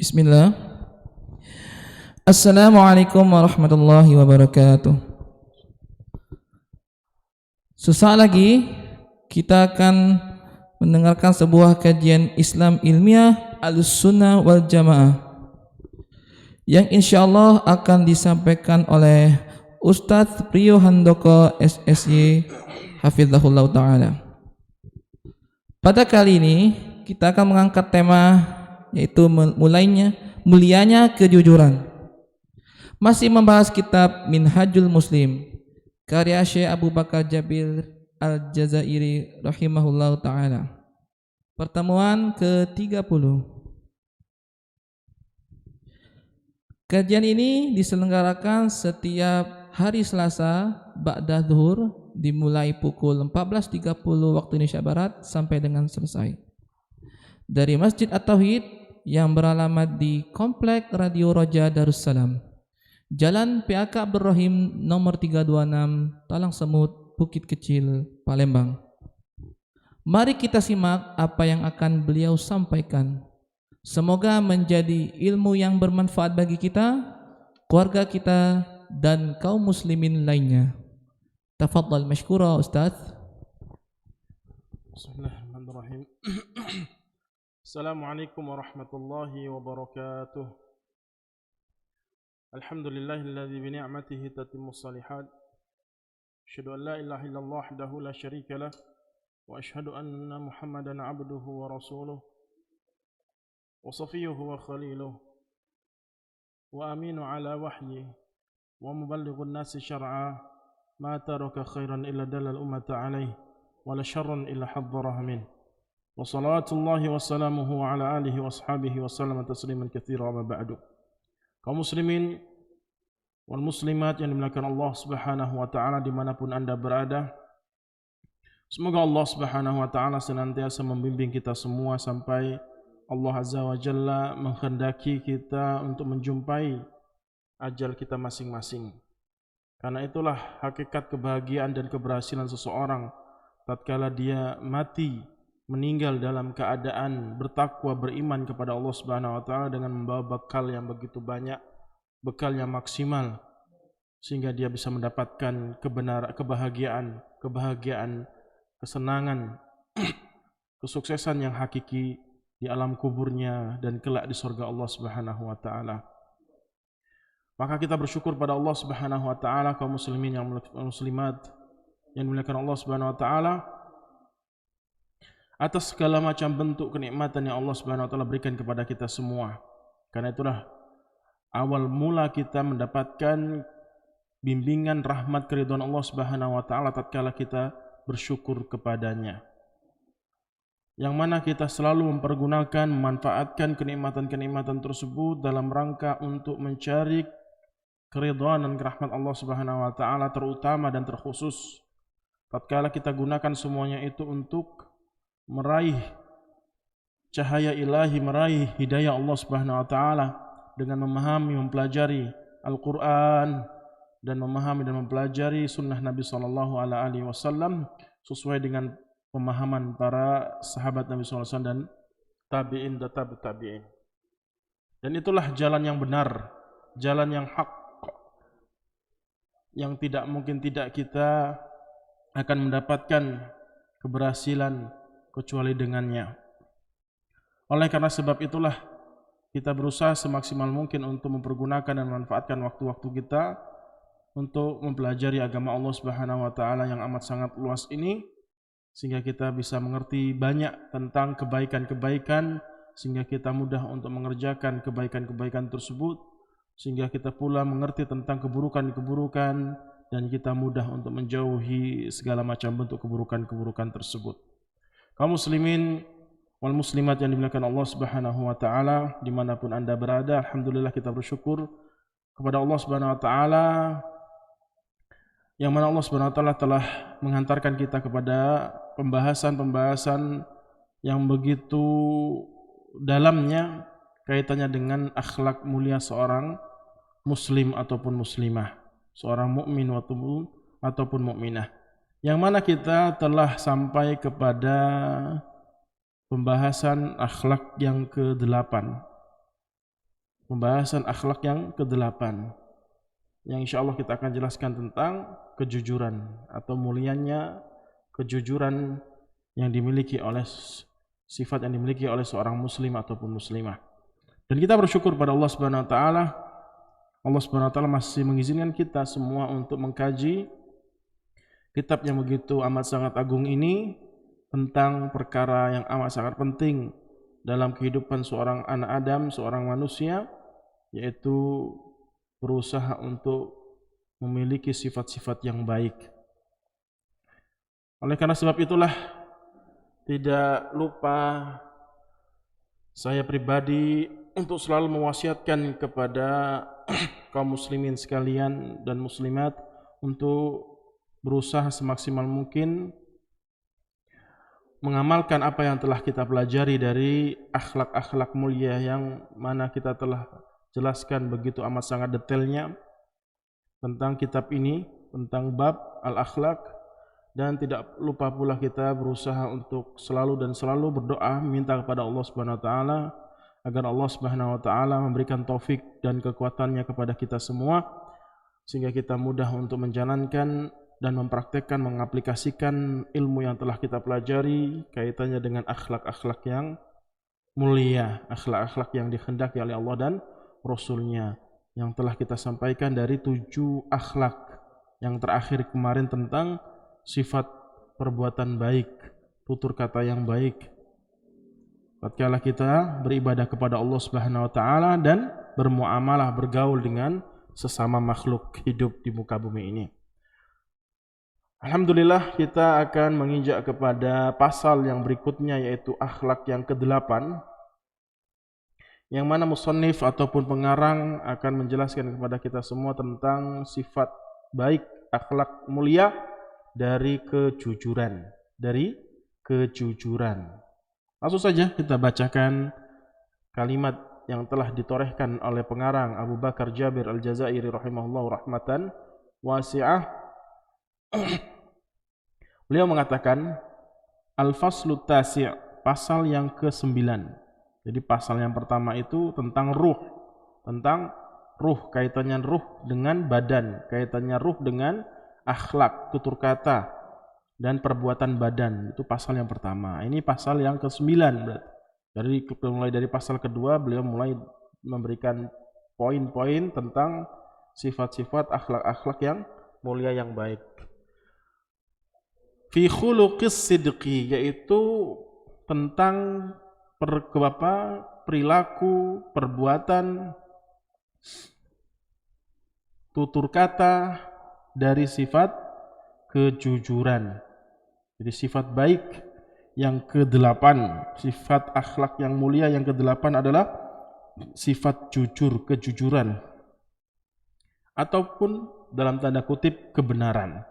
Bismillah. Assalamualaikum warahmatullahi wabarakatuh. Sesaat lagi kita akan mendengarkan sebuah kajian Islam ilmiah Ahlussunnah wal Jamaah yang insyaallah akan disampaikan oleh Ustadz Priyo Handoko SSY Hafizahullah Ta'ala. Pada kali ini kita akan mengangkat tema yaitu mulianya kejujuran. Masih membahas kitab Minhajul Muslim karya Syekh Abu Bakar Jabir Al-Jazairi rahimahullahu ta'ala. Pertemuan ke-30. Kajian ini diselenggarakan setiap hari Selasa ba'da zuhur dimulai pukul 14.30 waktu Indonesia Barat sampai dengan selesai. Dari Masjid At-Tauhid yang beralamat di Komplek Radio Roja Darussalam, Jalan PAK Abdul Rahim nomor 326, Talang Semut, Bukit Kecil, Palembang. Mari kita simak apa yang akan beliau sampaikan. Semoga menjadi ilmu yang bermanfaat bagi kita, keluarga kita, dan kaum muslimin lainnya. Tafadhal mashkura Ustaz. Bismillahirrahmanirrahim. Assalamualaikum warahmatullahi wabarakatuh. Alhamdulillahilladzi bi ni'matihi tatimmus shalihat. Asyhadu an la ilaha illallah wahdahu la syarika lah wa asyhadu anna Muhammadan 'abduhu wa rasuluh wa safiyyuhu wa khaliluh wa aminu ala wahyi wa muballighun nasi syar'a ma taraka khairan illa dalal ummata alaihi wa la syarran illa hadzaraha min. Wa salawatullahi wa salamuhu ala alihi wa ashabihi wa sallam tasliman katsira wa ba'du. Kaum muslimin wal muslimat yang dimuliakan Allah Subhanahu wa taala dimanapun Anda berada, semoga Allah Subhanahu wa taala senantiasa membimbing kita semua sampai Allah Azza wa Jalla menghendaki kita untuk menjumpai ajal kita masing-masing. Karena itulah hakikat kebahagiaan dan keberhasilan seseorang tatkala dia mati meninggal dalam keadaan bertakwa, beriman kepada Allah Subhanahu wa taala dengan membawa bekal yang begitu banyak, bekal yang maksimal, sehingga dia bisa mendapatkan kebahagiaan, kesenangan, kesuksesan yang hakiki di alam kuburnya dan kelak di surga Allah Subhanahu wa taala. Maka kita bersyukur pada Allah Subhanahu wa taala, kaum muslimin yang muslimat yang dimuliakan Allah Subhanahu wa taala, atas segala macam bentuk kenikmatan yang Allah Subhanahu wa taala berikan kepada kita semua. Karena itulah awal mula kita mendapatkan bimbingan rahmat keridhaan Allah Subhanahu wa taala tatkala kita bersyukur kepadanya. Yang mana kita selalu mempergunakan, memanfaatkan kenikmatan-kenikmatan tersebut dalam rangka untuk mencari keridhaan dan rahmat Allah Subhanahu wa taala, terutama dan terkhusus tatkala kita gunakan semuanya itu untuk meraih cahaya ilahi, meraih hidayah Allah Subhanahu wa taala dengan memahami, mempelajari Al-Qur'an dan memahami dan mempelajari sunnah Nabi sallallahu alaihi wasallam sesuai dengan pemahaman para sahabat Nabi sallallahu alaihi wasallam dan tabi'in dan tabi'in. Dan itulah jalan yang benar, jalan yang hak, yang tidak mungkin tidak kita akan mendapatkan keberhasilan kecuali dengannya. Oleh karena sebab itulah kita berusaha semaksimal mungkin untuk mempergunakan dan memanfaatkan waktu-waktu kita untuk mempelajari agama Allah Subhanahu wa taala yang amat sangat luas ini, sehingga kita bisa mengerti banyak tentang kebaikan-kebaikan, sehingga kita mudah untuk mengerjakan kebaikan-kebaikan tersebut, sehingga kita pula mengerti tentang keburukan-keburukan dan kita mudah untuk menjauhi segala macam bentuk keburukan-keburukan tersebut. Kaum muslimin wal muslimat yang dimuliakan Allah Subhanahu wa taala dimanapun Anda berada, alhamdulillah kita bersyukur kepada Allah Subhanahu wa taala yang mana Allah Subhanahu wa taala telah menghantarkan kita kepada pembahasan-pembahasan yang begitu dalamnya kaitannya dengan akhlak mulia seorang muslim ataupun muslimah, seorang mukmin ataupun mukminah. Yang mana kita telah sampai kepada pembahasan akhlak yang ke-8. pembahasan akhlak yang ke-8, yang insya Allah kita akan jelaskan tentang kejujuran atau mulianya kejujuran yang dimiliki oleh sifat yang dimiliki oleh seorang muslim ataupun muslimah. Dan kita bersyukur pada Allah Subhanahu wa taala. Allah Subhanahu wa taala masih mengizinkan kita semua untuk mengkaji kitab yang begitu amat sangat agung ini tentang perkara yang amat sangat penting dalam kehidupan seorang anak Adam, seorang manusia, yaitu berusaha untuk memiliki sifat-sifat yang baik. Oleh karena sebab itulah tidak lupa saya pribadi untuk selalu mewasiatkan kepada kaum muslimin sekalian dan muslimat untuk berusaha semaksimal mungkin mengamalkan apa yang telah kita pelajari dari akhlak-akhlak mulia yang mana kita telah jelaskan begitu amat sangat detailnya tentang kitab ini, tentang bab al-akhlak. Dan tidak lupa pula kita berusaha untuk selalu berdoa minta kepada Allah Subhanahu wa taala agar Allah Subhanahu wa taala memberikan taufik dan kekuatannya kepada kita semua sehingga kita mudah untuk menjalankan dan mempraktekkan, mengaplikasikan ilmu yang telah kita pelajari kaitannya dengan akhlak-akhlak yang mulia, akhlak-akhlak yang dikehendaki oleh Allah dan Rasulnya, yang telah kita sampaikan dari 7 akhlak yang terakhir kemarin tentang sifat perbuatan baik, tutur kata yang baik tatkala kita beribadah kepada Allah Subhanahu wa taala dan bermuamalah, bergaul dengan sesama makhluk hidup di muka bumi ini. Alhamdulillah, kita akan menginjak kepada pasal yang berikutnya, yaitu akhlak yang ke-8, yang mana musannif ataupun pengarang akan menjelaskan kepada kita semua tentang sifat baik, akhlak mulia dari kejujuran. Langsung saja kita bacakan kalimat yang telah ditorehkan oleh pengarang Abu Bakar Jabir Al-Jazairi rahimahullah rahmatan wasi'ah. Beliau mengatakan Al-Faslu Tasi', pasal yang ke-9. Jadi pasal yang pertama itu tentang ruh, kaitannya ruh dengan badan, kaitannya ruh dengan akhlak, tutur kata dan perbuatan badan. Itu pasal yang pertama. Ini pasal yang ke-9 berarti. Mulai dari pasal kedua beliau mulai memberikan poin-poin tentang sifat-sifat akhlak-akhlak yang mulia yang baik. Fi khuluqis sidqi, yaitu tentang perilaku, perbuatan, tutur kata dari sifat kejujuran. Jadi sifat baik yang ke-8, sifat akhlak yang mulia yang ke-8 adalah sifat jujur, kejujuran, ataupun dalam tanda kutip kebenaran.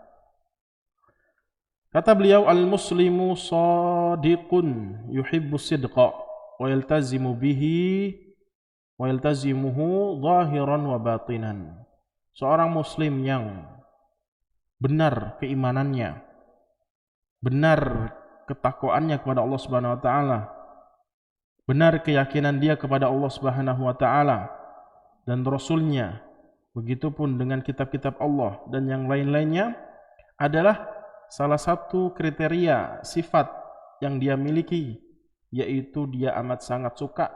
Kata beliau, al-muslimu shadiqun yuhibbu sidqa wa yaltazimu bihi wa yaltazimuhu zahiran wa batinan. Seorang muslim yang benar keimanannya, benar ketakwaannya kepada Allah Subhanahu wa taala, benar keyakinan dia kepada Allah Subhanahu wa taala dan Rasulnya, begitupun dengan kitab-kitab Allah dan yang lain-lainnya, adalah salah satu kriteria sifat yang dia miliki, yaitu dia amat sangat suka,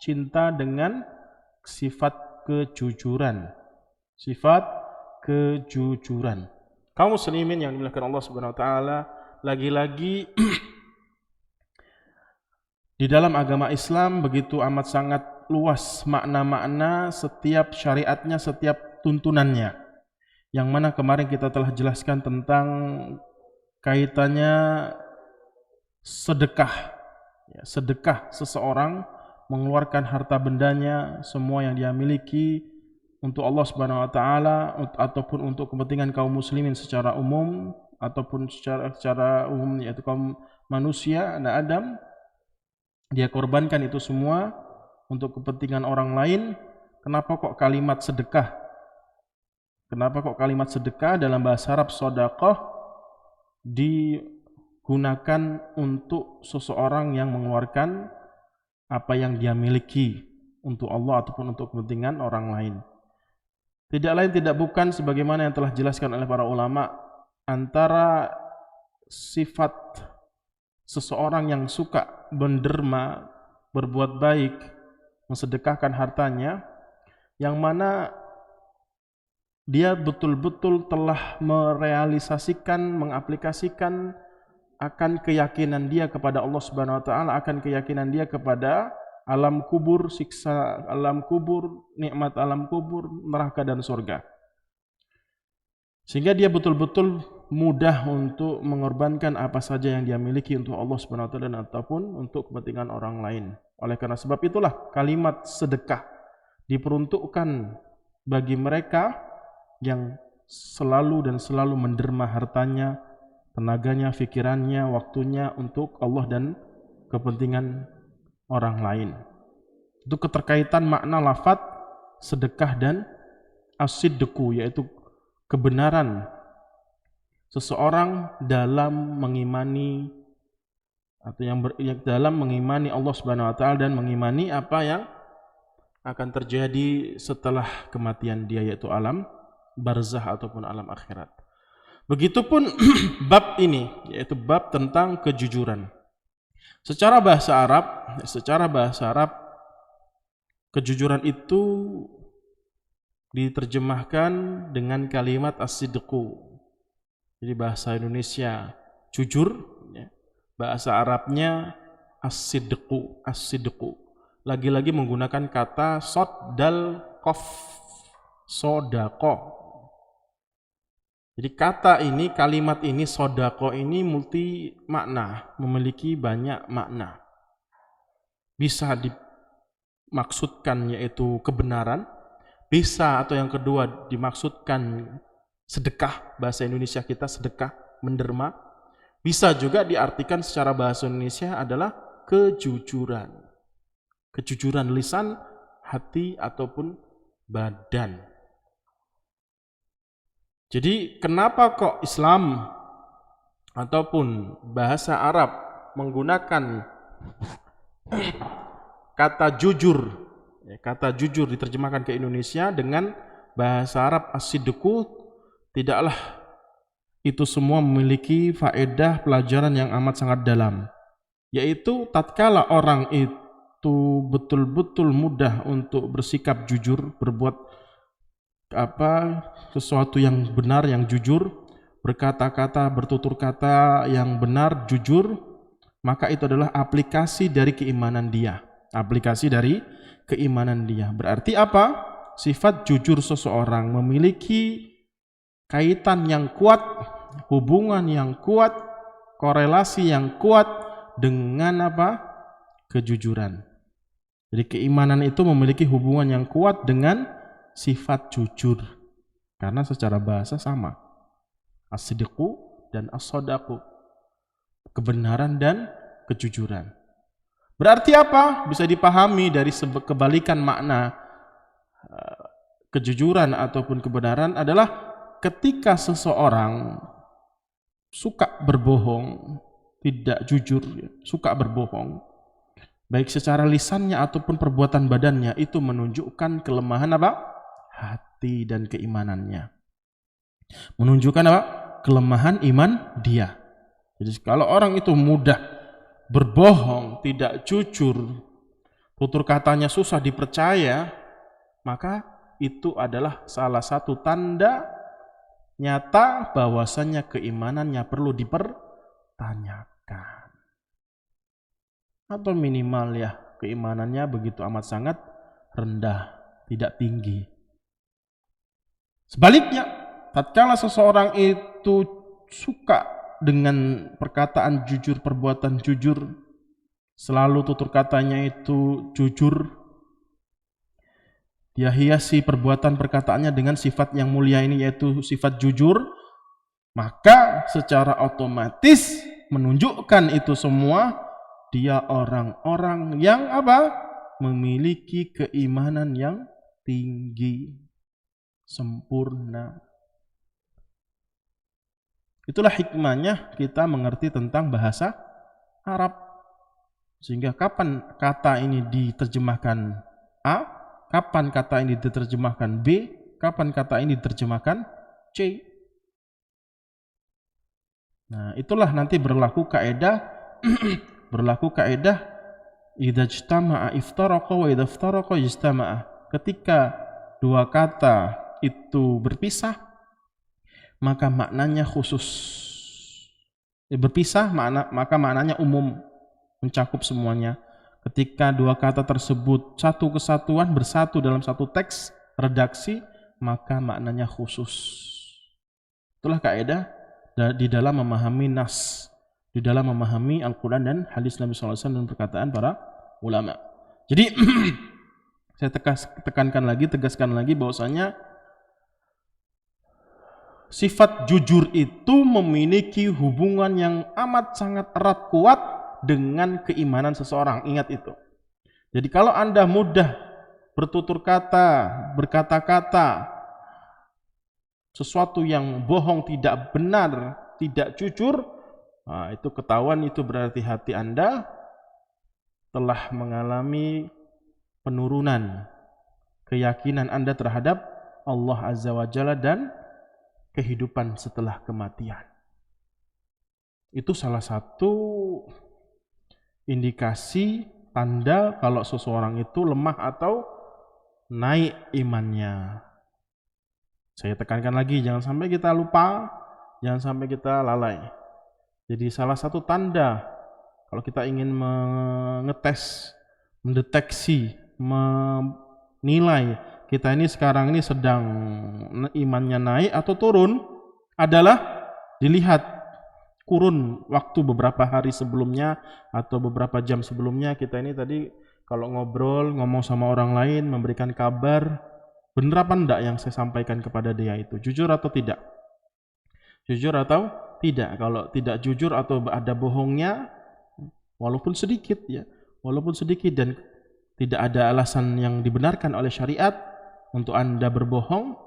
cinta dengan sifat kejujuran. Sifat kejujuran. Kaum muslimin yang dimuliakan Allah Subhanahu wa taala, lagi-lagi di dalam agama Islam begitu amat sangat luas makna-makna setiap syariatnya, setiap tuntunannya. Yang mana kemarin kita telah jelaskan tentang kaitannya sedekah. Sedekah seseorang mengeluarkan harta bendanya, semua yang dia miliki untuk Allah Subhanahu wa taala ataupun untuk kepentingan kaum muslimin secara umum ataupun secara umum, yaitu kaum manusia, anak Adam, dia korbankan itu semua untuk kepentingan orang lain. Kenapa kok kalimat sedekah? Kenapa kok kalimat sedekah dalam bahasa Arab sedekah digunakan untuk seseorang yang mengeluarkan apa yang dia miliki untuk Allah ataupun untuk kepentingan orang lain. Tidak lain tidak bukan sebagaimana yang telah dijelaskan oleh para ulama, antara sifat seseorang yang suka menderma, berbuat baik, mensedekahkan hartanya, yang mana dia betul-betul telah merealisasikan, mengaplikasikan akan keyakinan dia kepada Allah Subhanahu wa taala, akan keyakinan dia kepada alam kubur, siksa alam kubur, nikmat alam kubur, neraka dan surga. Sehingga dia betul-betul mudah untuk mengorbankan apa saja yang dia miliki untuk Allah Subhanahu wa taala ataupun untuk kepentingan orang lain. Oleh karena sebab itulah kalimat sedekah diperuntukkan bagi mereka yang selalu dan selalu menderma hartanya, tenaganya, pikirannya, waktunya untuk Allah dan kepentingan orang lain. Itu keterkaitan makna lafaz sedekah dan as-sidqu, yaitu kebenaran seseorang dalam mengimani atau yang dalam mengimani Allah Subhanahu wa taala dan mengimani apa yang akan terjadi setelah kematian dia, yaitu alam barzah ataupun alam akhirat. Begitupun bab ini, yaitu bab tentang kejujuran. Secara bahasa Arab, kejujuran itu diterjemahkan dengan kalimat as-sidqu. Jadi bahasa Indonesia jujur, bahasa Arabnya as-sidqu, as-sidqu. Lagi-lagi menggunakan kata sod dal qaf, sodaqo. Jadi kalimat ini, sodaqo ini multi makna, memiliki banyak makna. Bisa dimaksudkan yaitu kebenaran, bisa atau yang kedua dimaksudkan sedekah, bahasa Indonesia kita sedekah, menderma. Bisa juga diartikan secara bahasa Indonesia adalah kejujuran. Kejujuran lisan, hati ataupun badan. Jadi kenapa kok Islam ataupun bahasa Arab menggunakan kata jujur, kata jujur diterjemahkan ke Indonesia dengan bahasa Arab as-sidqu? Tidaklah itu semua memiliki faedah pelajaran yang amat sangat dalam, yaitu tatkala orang itu betul-betul mudah untuk bersikap jujur, berbuat sesuatu yang benar, yang jujur, berkata-kata, bertutur kata yang benar, jujur, maka itu adalah aplikasi dari keimanan dia. Aplikasi dari keimanan dia. Berarti apa? Sifat jujur seseorang memiliki kaitan yang kuat, hubungan yang kuat, korelasi yang kuat dengan apa? Kejujuran. Jadi keimanan itu memiliki hubungan yang kuat dengan sifat jujur, karena secara bahasa sama, as-sidqu dan as-sodaqu, kebenaran dan kejujuran. Berarti apa? Bisa dipahami dari kebalikan makna kejujuran ataupun kebenaran adalah ketika seseorang suka berbohong, tidak jujur, suka berbohong, baik secara lisannya ataupun perbuatan badannya, itu menunjukkan kelemahan apa? Hati dan keimanannya. Menunjukkan apa? Kelemahan iman dia. Jadi kalau orang itu mudah berbohong, tidak jujur, tutur katanya susah dipercaya, maka itu adalah salah satu tanda nyata bahwasannya keimanannya perlu dipertanyakan. Atau minimal ya keimanannya begitu amat sangat rendah, tidak tinggi. Sebaliknya, tatkala seseorang itu suka dengan perkataan jujur, perbuatan jujur, selalu tutur katanya itu jujur, dia hiasi perbuatan perkataannya dengan sifat yang mulia ini, yaitu sifat jujur, maka secara otomatis menunjukkan itu semua dia orang-orang yang apa? Memiliki keimanan yang tinggi, sempurna. Itulah hikmahnya kita mengerti tentang bahasa Arab. Sehingga kapan kata ini diterjemahkan A, kapan kata ini diterjemahkan B, kapan kata ini diterjemahkan C. Nah, itulah nanti berlaku kaidah idza ijtama'a iftaraqa wa idza iftaraqa ijtama'a. Ketika dua kata itu berpisah, maka maknanya khusus. Berpisah maka maknanya umum, mencakup semuanya. Ketika dua kata tersebut satu kesatuan, bersatu dalam satu teks redaksi, maka maknanya khusus. Itulah kaidah di dalam memahami nas, di dalam memahami Al-Quran dan hadis Nabi SAW dan perkataan para ulama. Jadi saya tegaskan lagi bahwasanya sifat jujur itu memiliki hubungan yang amat sangat erat kuat dengan keimanan seseorang. Ingat itu. Jadi kalau Anda mudah bertutur kata, berkata-kata sesuatu yang bohong, tidak benar, tidak jujur, nah, itu ketahuan, itu berarti hati Anda telah mengalami penurunan keyakinan Anda terhadap Allah Azza wa Jalla dan kehidupan setelah kematian. Itu salah satu indikasi tanda kalau seseorang itu lemah atau naik imannya. Saya tekankan lagi, jangan sampai kita lupa, jangan sampai kita lalai. Jadi salah satu tanda kalau kita ingin mengetes, mendeteksi, menilai kita ini sekarang ini sedang imannya naik atau turun adalah dilihat kurun waktu beberapa hari sebelumnya atau beberapa jam sebelumnya. Kita ini tadi kalau ngobrol, ngomong sama orang lain, memberikan kabar, benar apa enggak yang saya sampaikan kepada dia itu, jujur atau tidak? Jujur atau tidak? Kalau tidak jujur atau ada bohongnya, walaupun sedikit ya, walaupun sedikit dan tidak ada alasan yang dibenarkan oleh syariat untuk Anda berbohong,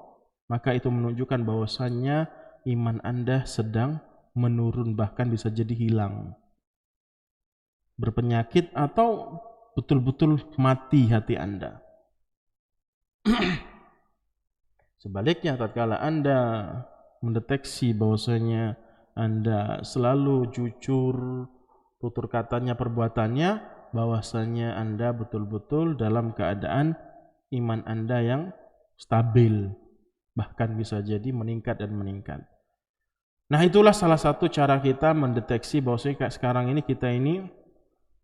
maka itu menunjukkan bahwasannya iman Anda sedang menurun, bahkan bisa jadi hilang, berpenyakit atau betul-betul mati hati Anda. Sebaliknya, tatkala Anda mendeteksi bahwasanya Anda selalu jujur tutur katanya, perbuatannya, bahwasanya Anda betul-betul dalam keadaan iman Anda yang stabil, bahkan bisa jadi meningkat dan meningkat. Nah, itulah salah satu cara kita mendeteksi bahwasanya kayak sekarang ini kita ini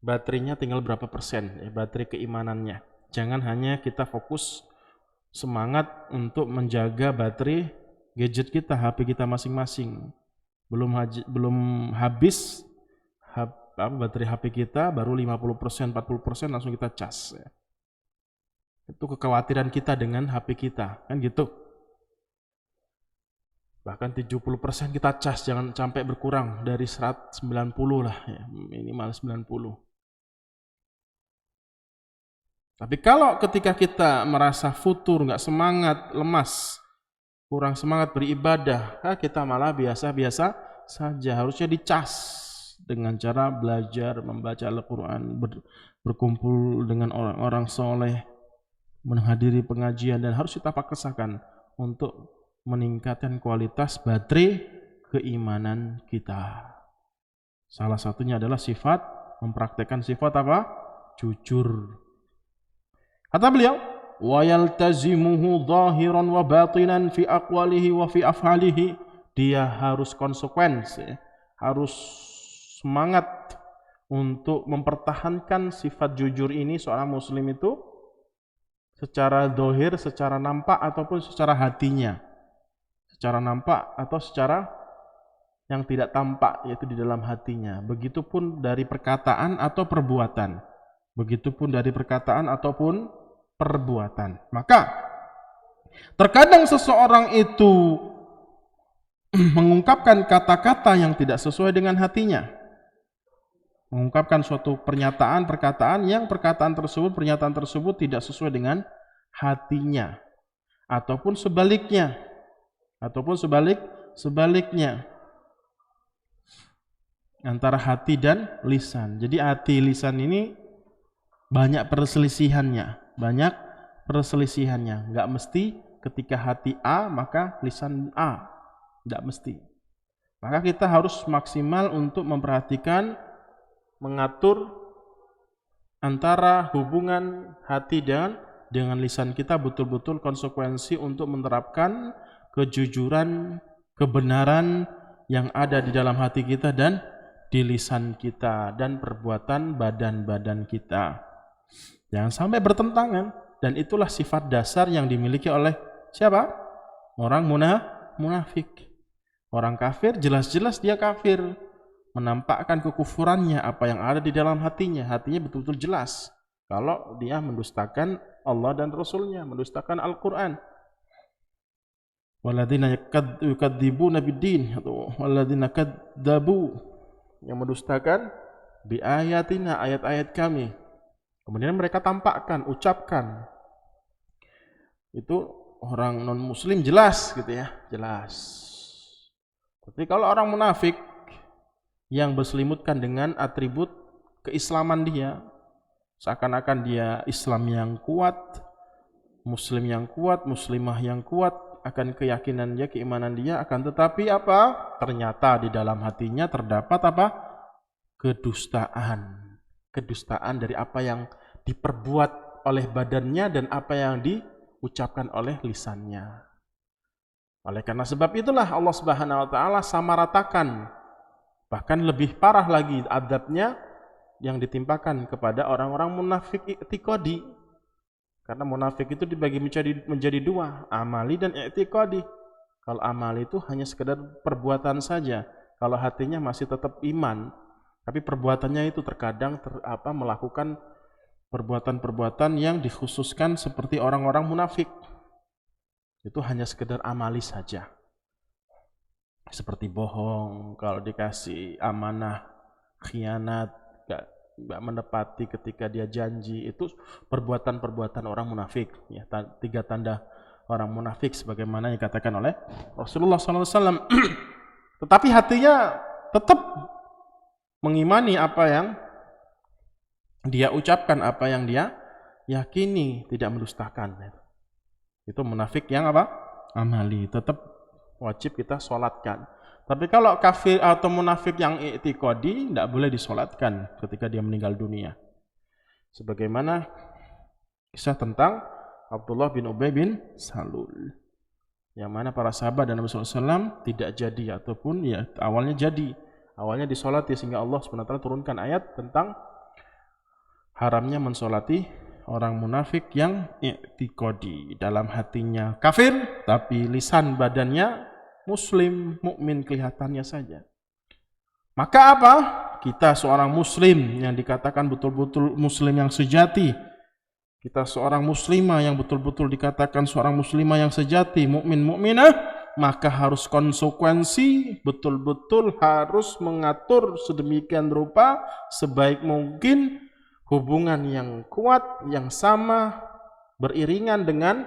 baterainya tinggal berapa persen ya, baterai keimanannya. Jangan hanya kita fokus semangat untuk menjaga baterai gadget kita, HP kita masing-masing. Belum habis baterai HP kita, baru 50%, 40% langsung kita cas ya. Itu kekhawatiran kita dengan HP kita, kan gitu. Bahkan 70% kita cas, jangan sampai berkurang dari 190 lah ya, minimal 90. Tapi kalau ketika kita merasa futur, nggak semangat, lemas, kurang semangat beribadah, kita malah biasa-biasa saja. Harusnya dicas dengan cara belajar, membaca Al-Quran, berkumpul dengan orang-orang soleh, menghadiri pengajian, dan harus kita paksakan untuk meningkatkan kualitas baterai keimanan kita. Salah satunya adalah sifat, mempraktekkan sifat apa? Jujur. Kata beliau, wa yaltazimuhu zahiran wa batinan fi aqwalihi wa fi af'alihi. Dia harus konsekuensi, harus semangat untuk mempertahankan sifat jujur ini seorang muslim itu secara zahir, secara nampak ataupun secara hatinya. Secara nampak atau secara yang tidak tampak, yaitu di dalam hatinya. Begitupun dari perkataan atau perbuatan. Begitupun dari perkataan ataupun perbuatan. Maka terkadang seseorang itu mengungkapkan kata-kata yang tidak sesuai dengan hatinya. Mengungkapkan suatu pernyataan, perkataan yang pernyataan tersebut tidak sesuai dengan hatinya. Ataupun sebaliknya. Sebaliknya. Antara hati dan lisan. Jadi hati lisan ini banyak perselisihannya, banyak perselisihannya. Nggak mesti ketika hati A maka lisan A, nggak mesti. Maka kita harus maksimal untuk memperhatikan, mengatur antara hubungan hati dan dengan lisan kita, betul-betul konsekuensi untuk menerapkan kejujuran, kebenaran yang ada di dalam hati kita dan di lisan kita dan perbuatan badan-badan kita. Jangan sampai bertentangan, dan itulah sifat dasar yang dimiliki oleh siapa? Orang munafik. Orang kafir jelas-jelas dia kafir, menampakkan kekufurannya, apa yang ada di dalam hatinya. Hatinya betul-betul jelas kalau dia mendustakan Allah dan Rasulnya, mendustakan Al-Quran. Walladzina yukadzibuna bid-din, atau walladzina kadzabu, yang mendustakan bi ayatina, ayat-ayat kami. Kemudian mereka tampakkan, ucapkan. Itu orang non-muslim jelas gitu ya, jelas. Tapi kalau orang munafik yang berselimutkan dengan atribut keislaman dia, seakan-akan dia Islam yang kuat, muslim yang kuat, muslimah yang kuat, akan keyakinan dia, keimanan dia, akan tetapi apa? Ternyata di dalam hatinya terdapat apa? Kedustaan. Kedustaan dari apa yang diperbuat oleh badannya dan apa yang diucapkan oleh lisannya. Oleh karena sebab itulah Allah Subhanahu wa taala samaratakan, bahkan lebih parah lagi adabnya yang ditimpakan kepada orang-orang munafik i'tiqadi. Karena munafik itu dibagi menjadi dua, amali dan i'tiqadi. Kalau amali itu hanya sekedar perbuatan saja, kalau hatinya masih tetap iman, tapi perbuatannya itu terkadang melakukan perbuatan-perbuatan yang dikhususkan seperti orang-orang munafik. Itu hanya sekedar amali saja. Seperti bohong, kalau dikasih amanah, khianat, gak menepati ketika dia janji, itu perbuatan-perbuatan orang munafik. Ya, 3 tanda orang munafik sebagaimana yang dikatakan oleh Rasulullah SAW. Tetapi hatinya tetap mengimani apa yang dia ucapkan, apa yang dia yakini, tidak mendustakan. Itu munafik yang apa? Amali, tetap wajib kita sholatkan. Tapi kalau kafir atau munafik yang i'tiqadi, tidak boleh disolatkan ketika dia meninggal dunia. Sebagaimana kisah tentang Abdullah bin Ubay bin Salul, yang mana para sahabat dan Nabi SAW tidak jadi, ataupun ya awalnya jadi, awalnya disolati, sehingga Allah SWT turunkan ayat tentang haramnya mensolati orang munafik yang i'tiqadi, dalam hatinya kafir tapi lisan badannya muslim, mukmin kelihatannya saja. Maka apa? Kita seorang muslim yang dikatakan betul-betul muslim yang sejati, kita seorang muslimah yang betul-betul dikatakan seorang muslimah yang sejati, mukminah, maka harus konsekuensi, betul-betul harus mengatur sedemikian rupa sebaik mungkin hubungan yang kuat, yang sama, beriringan dengan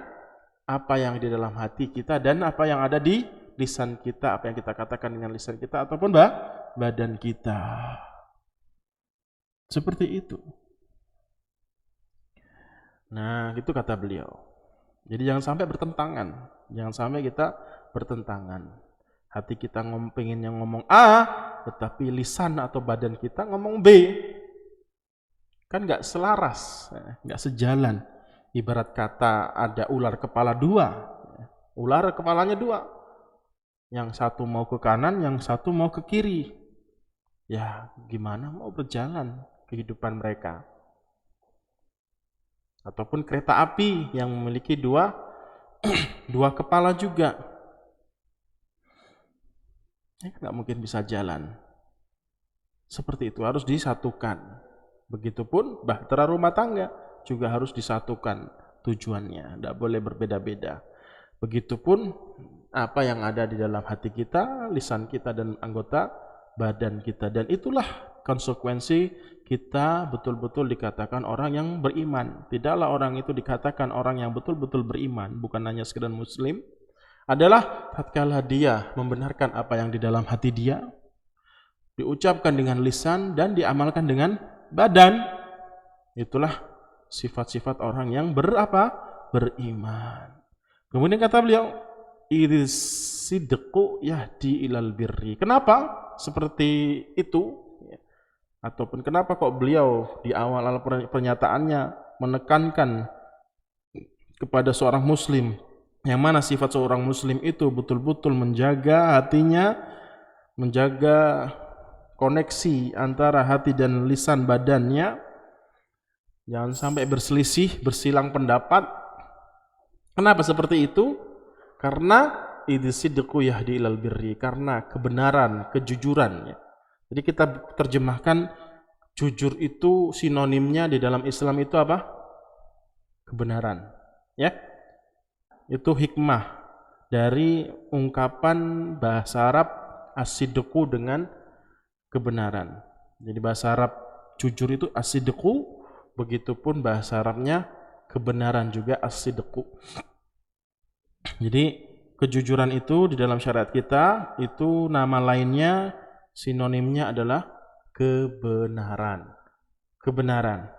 apa yang di dalam hati kita dan apa yang ada di lisan kita, apa yang kita katakan dengan lisan kita ataupun badan kita. Seperti itu. Nah, itu kata beliau. Jadi jangan sampai bertentangan. Jangan sampai kita bertentangan. Hati kita pengen yang ngomong A, tetapi lisan atau badan kita ngomong B. Kan nggak selaras, nggak sejalan. Ibarat kata ada ular kepala 2, ular kepalanya 2, yang satu mau ke kanan, yang satu mau ke kiri. Ya gimana mau berjalan kehidupan mereka? Ataupun kereta api yang memiliki dua kepala juga, nggak mungkin bisa jalan. Seperti itu, harus disatukan. Begitupun bahtera rumah tangga juga harus disatukan tujuannya, tidak boleh berbeda-beda. Begitupun apa yang ada di dalam hati kita, lisan kita dan anggota badan kita. Dan itulah konsekuensi kita betul-betul dikatakan orang yang beriman. Tidaklah orang itu dikatakan orang yang betul-betul beriman, bukan hanya sekedar muslim, adalah tatkala dia membenarkan apa yang di dalam hati dia, diucapkan dengan lisan dan diamalkan dengan badan. Itulah sifat-sifat orang yang beriman. Kemudian kata beliau, idz sidqu yahdi ilal birri. Kenapa seperti itu? Ataupun kenapa kok beliau di awal pernyataannya menekankan kepada seorang muslim, yang mana sifat seorang muslim itu betul-betul menjaga hatinya, menjaga koneksi antara hati dan lisan badannya, jangan sampai berselisih, bersilang pendapat. Kenapa seperti itu? Karena idz-sidqu yahdi ilal birri, karena kebenaran, kejujuran. Jadi kita terjemahkan jujur itu sinonimnya di dalam Islam itu apa? Kebenaran. Ya. Itu hikmah dari ungkapan bahasa Arab as-sidqu dengan kebenaran. Jadi bahasa Arab jujur itu as-sidqu, begitupun bahasa Arabnya kebenaran juga as-sidqu. Jadi kejujuran itu di dalam syariat kita itu nama lainnya, sinonimnya adalah kebenaran. Kebenaran.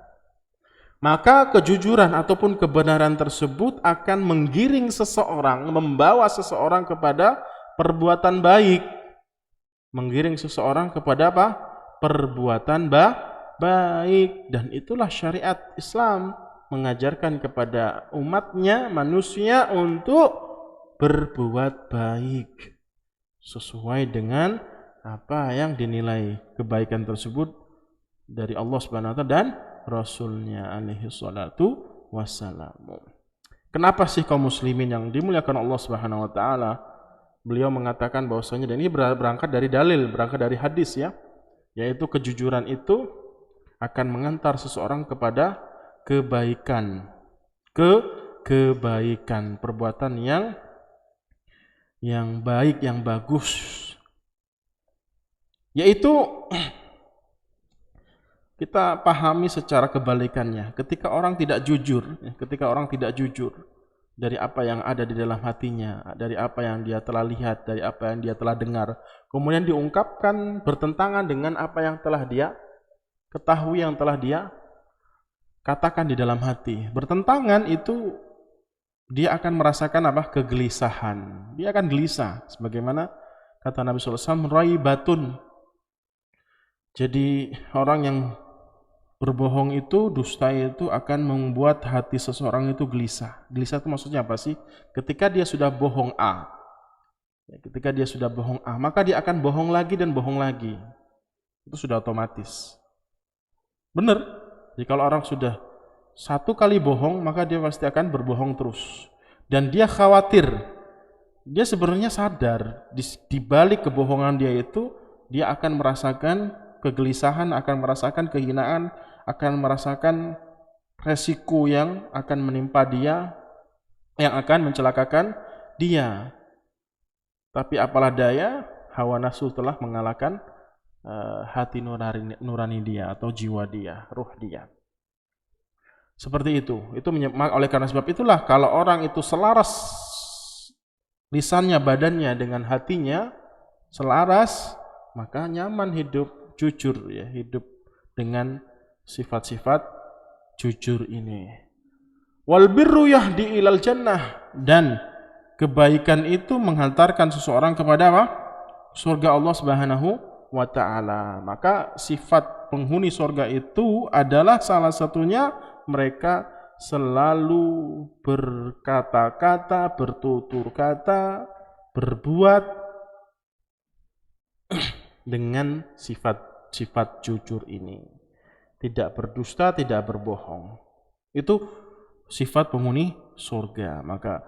Maka kejujuran ataupun kebenaran tersebut akan menggiring seseorang, membawa seseorang kepada perbuatan baik. Menggiring seseorang kepada apa? Perbuatan baik. Dan itulah syariat Islam, mengajarkan kepada umatnya, manusia untuk berbuat baik sesuai dengan apa yang dinilai kebaikan tersebut dari Allah Subhanahu wa taala dan Rasulnya alaihi salatu wassalam. Kenapa sih kaum muslimin yang dimuliakan Allah Subhanahu wa taala, beliau mengatakan bahwasanya, dan ini berangkat dari dalil, berangkat dari hadis ya, yaitu kejujuran itu akan mengantar seseorang kepada kebaikan, kebaikan, perbuatan yang baik, yang bagus, yaitu kita pahami secara kebalikannya. Ketika orang tidak jujur, dari apa yang ada di dalam hatinya, dari apa yang dia telah lihat, dari apa yang dia telah dengar, kemudian diungkapkan bertentangan dengan apa yang telah dia ketahui, yang telah dia katakan di dalam hati. Bertentangan itu dia akan merasakan apa? Kegelisahan. Dia akan gelisah. Sebagaimana kata Nabi SAW, raibatun. Jadi orang yang berbohong itu, dusta itu akan membuat hati seseorang itu gelisah. Gelisah itu maksudnya apa sih? Ketika dia sudah bohong A, maka dia akan bohong lagi dan bohong lagi. Itu sudah otomatis. Benar. Jadi kalau orang sudah satu kali bohong, maka dia pasti akan berbohong terus. Dan dia khawatir. Dia sebenarnya sadar di balik kebohongan dia itu, dia akan merasakan kegelisahan, akan merasakan kehinaan, akan merasakan resiko yang akan menimpa dia, yang akan mencelakakan dia. Tapi apalah daya, hawa nafsu telah mengalahkan hati nurani dia atau jiwa dia, ruh dia. Seperti itu. Oleh karena sebab itulah kalau orang itu selaras lisannya, badannya dengan hatinya selaras, maka nyaman hidup jujur ya, hidup dengan sifat-sifat jujur ini. Wal birru yahdi ilal jannah, dan kebaikan itu menghantarkan seseorang kepada apa? Surga Allah Subhanahu wa taala. Maka sifat penghuni surga itu adalah salah satunya mereka selalu berkata-kata, bertutur kata, berbuat dengan sifat jujur ini. Tidak berdusta, tidak berbohong. Itu sifat penghuni surga. Maka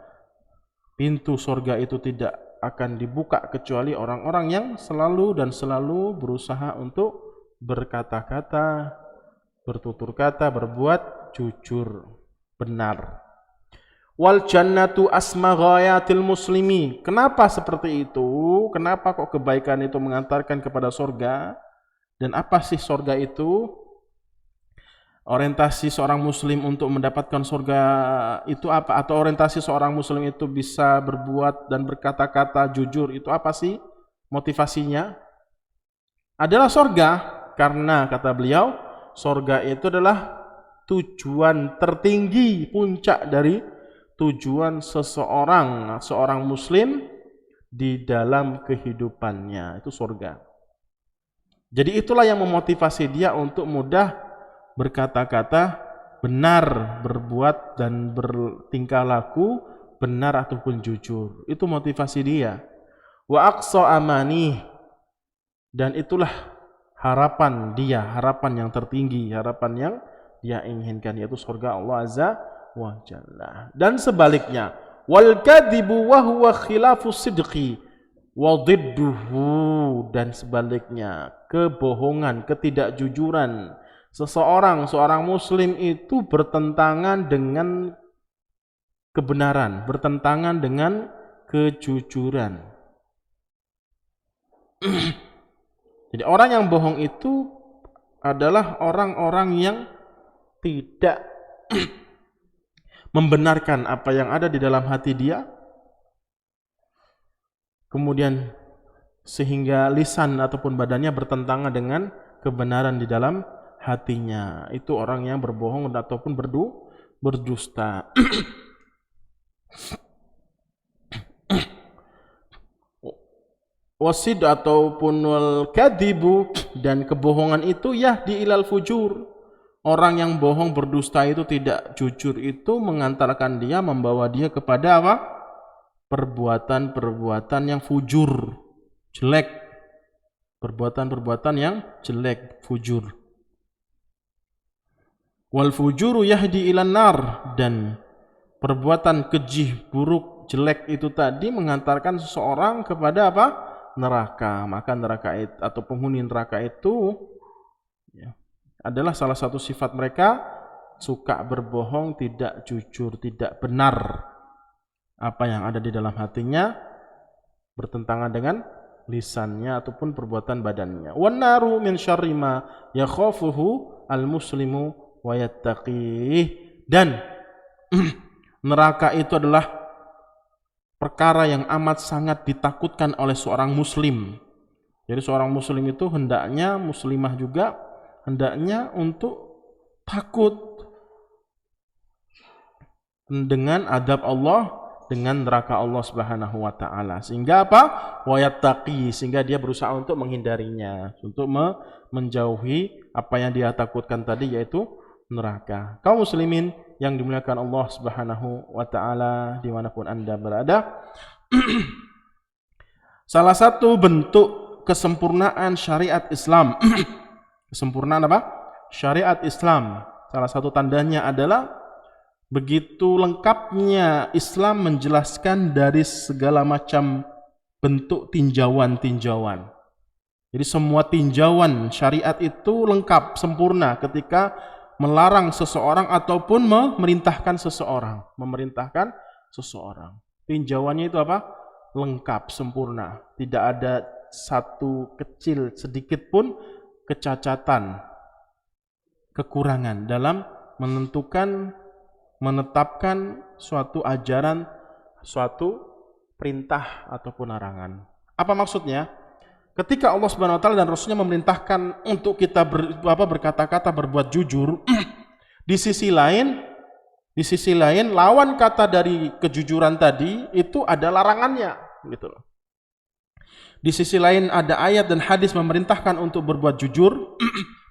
pintu surga itu tidak akan dibuka kecuali orang-orang yang selalu berusaha untuk berkata-kata, bertutur kata, berbuat jujur, benar. Wal jannatu asma ghayatil muslimi. Kenapa seperti itu? Kenapa kok kebaikan itu mengantarkan kepada surga? Dan apa sih surga itu? Orientasi seorang muslim untuk mendapatkan surga itu apa? Atau orientasi seorang muslim itu bisa berbuat dan berkata-kata jujur itu apa sih? Motivasinya adalah surga. Karena kata beliau, surga itu adalah tujuan tertinggi, puncak dari tujuan seorang muslim di dalam kehidupannya, itu surga. Jadi itulah yang memotivasi dia untuk mudah berkata-kata benar, berbuat dan bertingkah laku benar ataupun jujur. Itu motivasi dia. Wa aqsa amani, dan itulah harapan dia, harapan yang tertinggi, harapan yang dia inginkan, yaitu surga Allah Azza wa Jalla. Dan sebaliknya, wal kadhibu wa huwa khilafu sidqi wa didduhu, dan sebaliknya kebohongan, ketidakjujuran seorang muslim itu bertentangan dengan kebenaran, bertentangan dengan kejujuran. Jadi orang yang bohong itu adalah orang-orang yang tidak membenarkan apa yang ada di dalam hati dia, kemudian sehingga lisan ataupun badannya bertentangan dengan kebenaran di dalam hatinya. Itu orang yang berbohong ataupun berdusta. Wasid ataupun wal kadibu, dan kebohongan itu yahdi ilal fujur. Orang yang bohong berdusta itu tidak jujur itu mengantarkan dia, membawa dia kepada apa? Perbuatan-perbuatan yang fujur, jelek. Perbuatan-perbuatan yang jelek, fujur. Wal fujuru yahdi ilan nar, dan perbuatan keji, buruk, jelek itu tadi mengantarkan seseorang kepada apa? Neraka. Maka neraka itu, atau penghuni neraka itu ya, adalah salah satu sifat mereka, suka berbohong, tidak jujur, tidak benar. Apa yang ada di dalam hatinya bertentangan dengan lisannya ataupun perbuatan badannya. Wan naru min syarri ma yakhafuhu al-muslimu wa yattaqih, dan neraka itu adalah perkara yang amat sangat ditakutkan oleh seorang muslim. Jadi seorang muslim itu hendaknya, muslimah juga hendaknya untuk takut dengan adab Allah, dengan neraka Allah Subhanahu wa taala. Sehingga apa? Wa yattaqi, sehingga dia berusaha untuk menghindarinya, untuk menjauhi apa yang dia takutkan tadi, yaitu neraka. Kaum muslimin yang dimuliakan Allah Subhanahu wa taala dimanapun Anda berada, salah satu bentuk kesempurnaan syariat Islam kesempurnaan apa? Syariat Islam, salah satu tandanya adalah begitu lengkapnya Islam menjelaskan dari segala macam bentuk tinjauan-tinjauan. Jadi semua tinjauan syariat itu lengkap, sempurna ketika melarang seseorang ataupun memerintahkan seseorang. Tinjauannya itu apa? Lengkap, sempurna. Tidak ada satu kecil sedikit pun kecacatan, kekurangan dalam menetapkan suatu ajaran, suatu perintah ataupun larangan. Apa maksudnya? Ketika Allah Subhanahu wa taala dan Rasulnya memerintahkan untuk kita berkata-kata, berbuat jujur, di sisi lain lawan kata dari kejujuran tadi itu ada larangannya, gitu loh. Di sisi lain ada ayat dan hadis memerintahkan untuk berbuat jujur,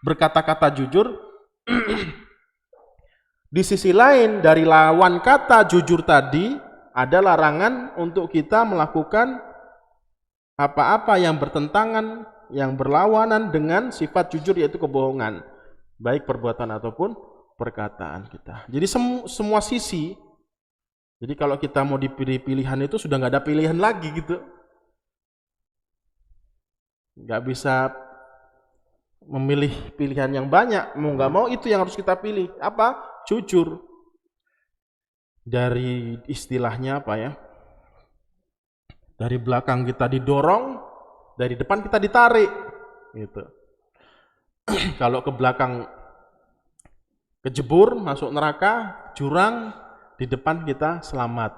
berkata-kata jujur. Di sisi lain dari lawan kata jujur tadi ada larangan untuk kita melakukan apa-apa yang bertentangan, yang berlawanan dengan sifat jujur, yaitu kebohongan, baik perbuatan ataupun perkataan kita. Jadi semua sisi. Jadi kalau kita mau dipilih pilihan itu sudah nggak ada pilihan lagi gitu. Nggak bisa memilih pilihan yang banyak. Mau nggak mau itu yang harus kita pilih. Apa? Jujur. Dari istilahnya apa ya? Dari belakang kita didorong, dari depan kita ditarik, gitu. Kalau ke belakang kejebur, masuk neraka, jurang, di depan kita selamat.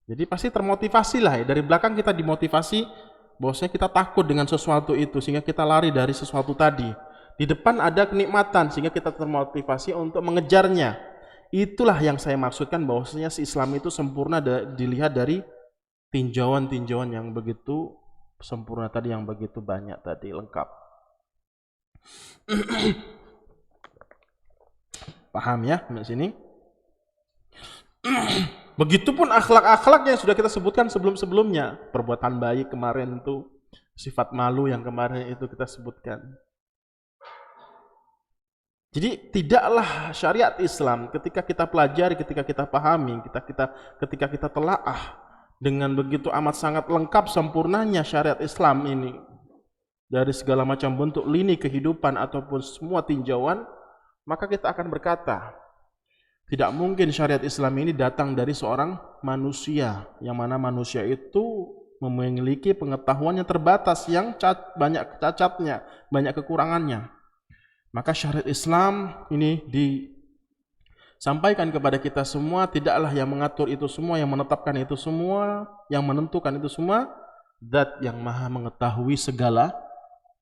Jadi pasti termotivasi lah ya. Dari belakang kita dimotivasi, bahwasanya kita takut dengan sesuatu itu, sehingga kita lari dari sesuatu tadi. Di depan ada kenikmatan, sehingga kita termotivasi untuk mengejarnya. Itulah yang saya maksudkan bahwasanya si Islam itu sempurna dilihat dari tinjauan-tinjauan yang begitu sempurna tadi, yang begitu banyak tadi, lengkap. Paham ya di sini? Begitupun akhlak-akhlak yang sudah kita sebutkan sebelum-sebelumnya. Perbuatan baik kemarin itu, sifat malu yang kemarin itu kita sebutkan. Jadi tidaklah syariat Islam ketika kita pelajari, ketika kita pahami, ketika kita telaah dengan begitu amat sangat lengkap sempurnanya syariat Islam ini dari segala macam bentuk lini kehidupan ataupun semua tinjauan, maka kita akan berkata, tidak mungkin syariat Islam ini datang dari seorang manusia, yang mana manusia itu memiliki pengetahuan yang terbatas, yang banyak cacatnya, banyak kekurangannya. Maka syariat Islam ini disampaikan kepada kita semua, tidaklah yang mengatur itu semua, yang menetapkan itu semua, yang menentukan itu semua, Zat yang maha mengetahui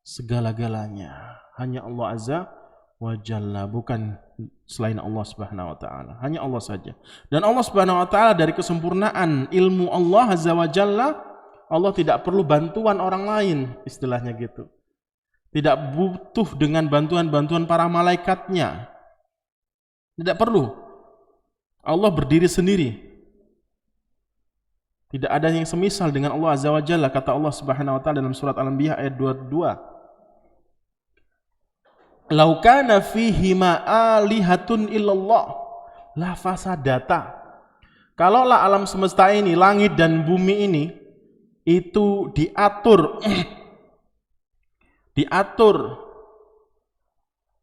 segala-galanya. Hanya Allah Azza wa Jalla, bukan selain Allah Subhanahu wa taala. Hanya Allah saja. Dan Allah Subhanahu wa taala dari kesempurnaan ilmu Allah Azza wa Jalla, Allah tidak perlu bantuan orang lain, istilahnya gitu. Tidak butuh dengan bantuan-bantuan para malaikatnya. Tidak perlu. Allah berdiri sendiri. Tidak ada yang semisal dengan Allah Azza wa Jalla, kata Allah Subhanahu wa taala dalam surat Al-Anbiya ayat 22. Lau kana fihi ma alihatun illallah la fasadata. Kalaulah alam semesta ini, langit dan bumi ini itu diatur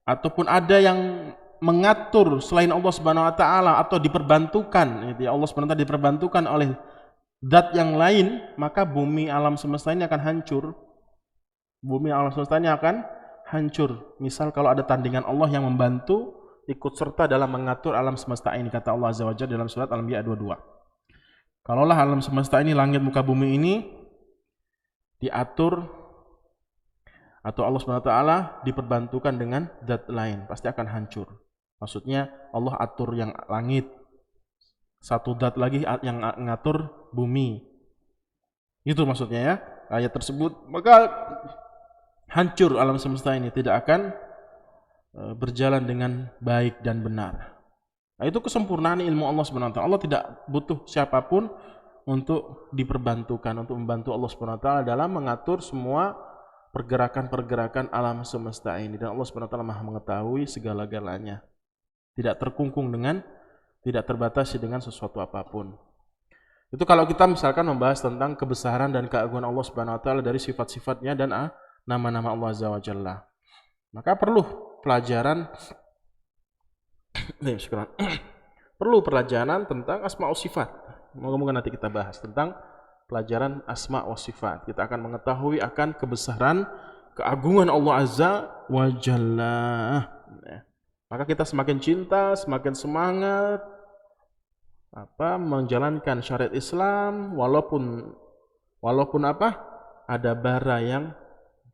ataupun ada yang mengatur selain Allah Subhanahu wa taala atau diperbantukan, Allah Subhanahu wa taala diperbantukan oleh zat yang lain, maka bumi alam semesta ini akan hancur. Bumi alam semesta ini akan hancur. Misal kalau ada tandingan Allah yang membantu ikut serta dalam mengatur alam semesta ini, kata Allah Azza wa Jalla dalam surat Al-Anbiya 22. Kalaulah alam semesta ini, langit muka bumi ini diatur atau Allah Subhanahu wa taala diperbantukan dengan zat lain, pasti akan hancur. Maksudnya Allah atur yang langit, satu zat lagi yang ngatur bumi. Itu maksudnya ya, ayat tersebut. Maka hancur alam semesta ini, tidak akan berjalan dengan baik dan benar. Nah, itu kesempurnaan ilmu Allah Subhanahu wa taala. Allah tidak butuh siapapun untuk diperbantukan, untuk membantu Allah Subhanahu wa taala dalam mengatur semua pergerakan-pergerakan alam semesta ini. Dan Allah Subhanahu wa taala Maha mengetahui segala-galanya. Tidak terkungkung dengan, tidak terbatasi dengan sesuatu apapun. Itu kalau kita misalkan membahas tentang kebesaran dan keagungan Allah Subhanahu wa taala dari sifat-sifatnya dan nama-nama Allah Azza wa Jalla. Maka perlu pelajaran perlu pelajaran tentang asma wa sifat. Moga-moga nanti kita bahas tentang pelajaran asma wa sifat. Kita akan mengetahui akan kebesaran, keagungan Allah Azza wa Jalla. Maka kita semakin cinta, semakin semangat menjalankan syariat Islam, walaupun ada bara yang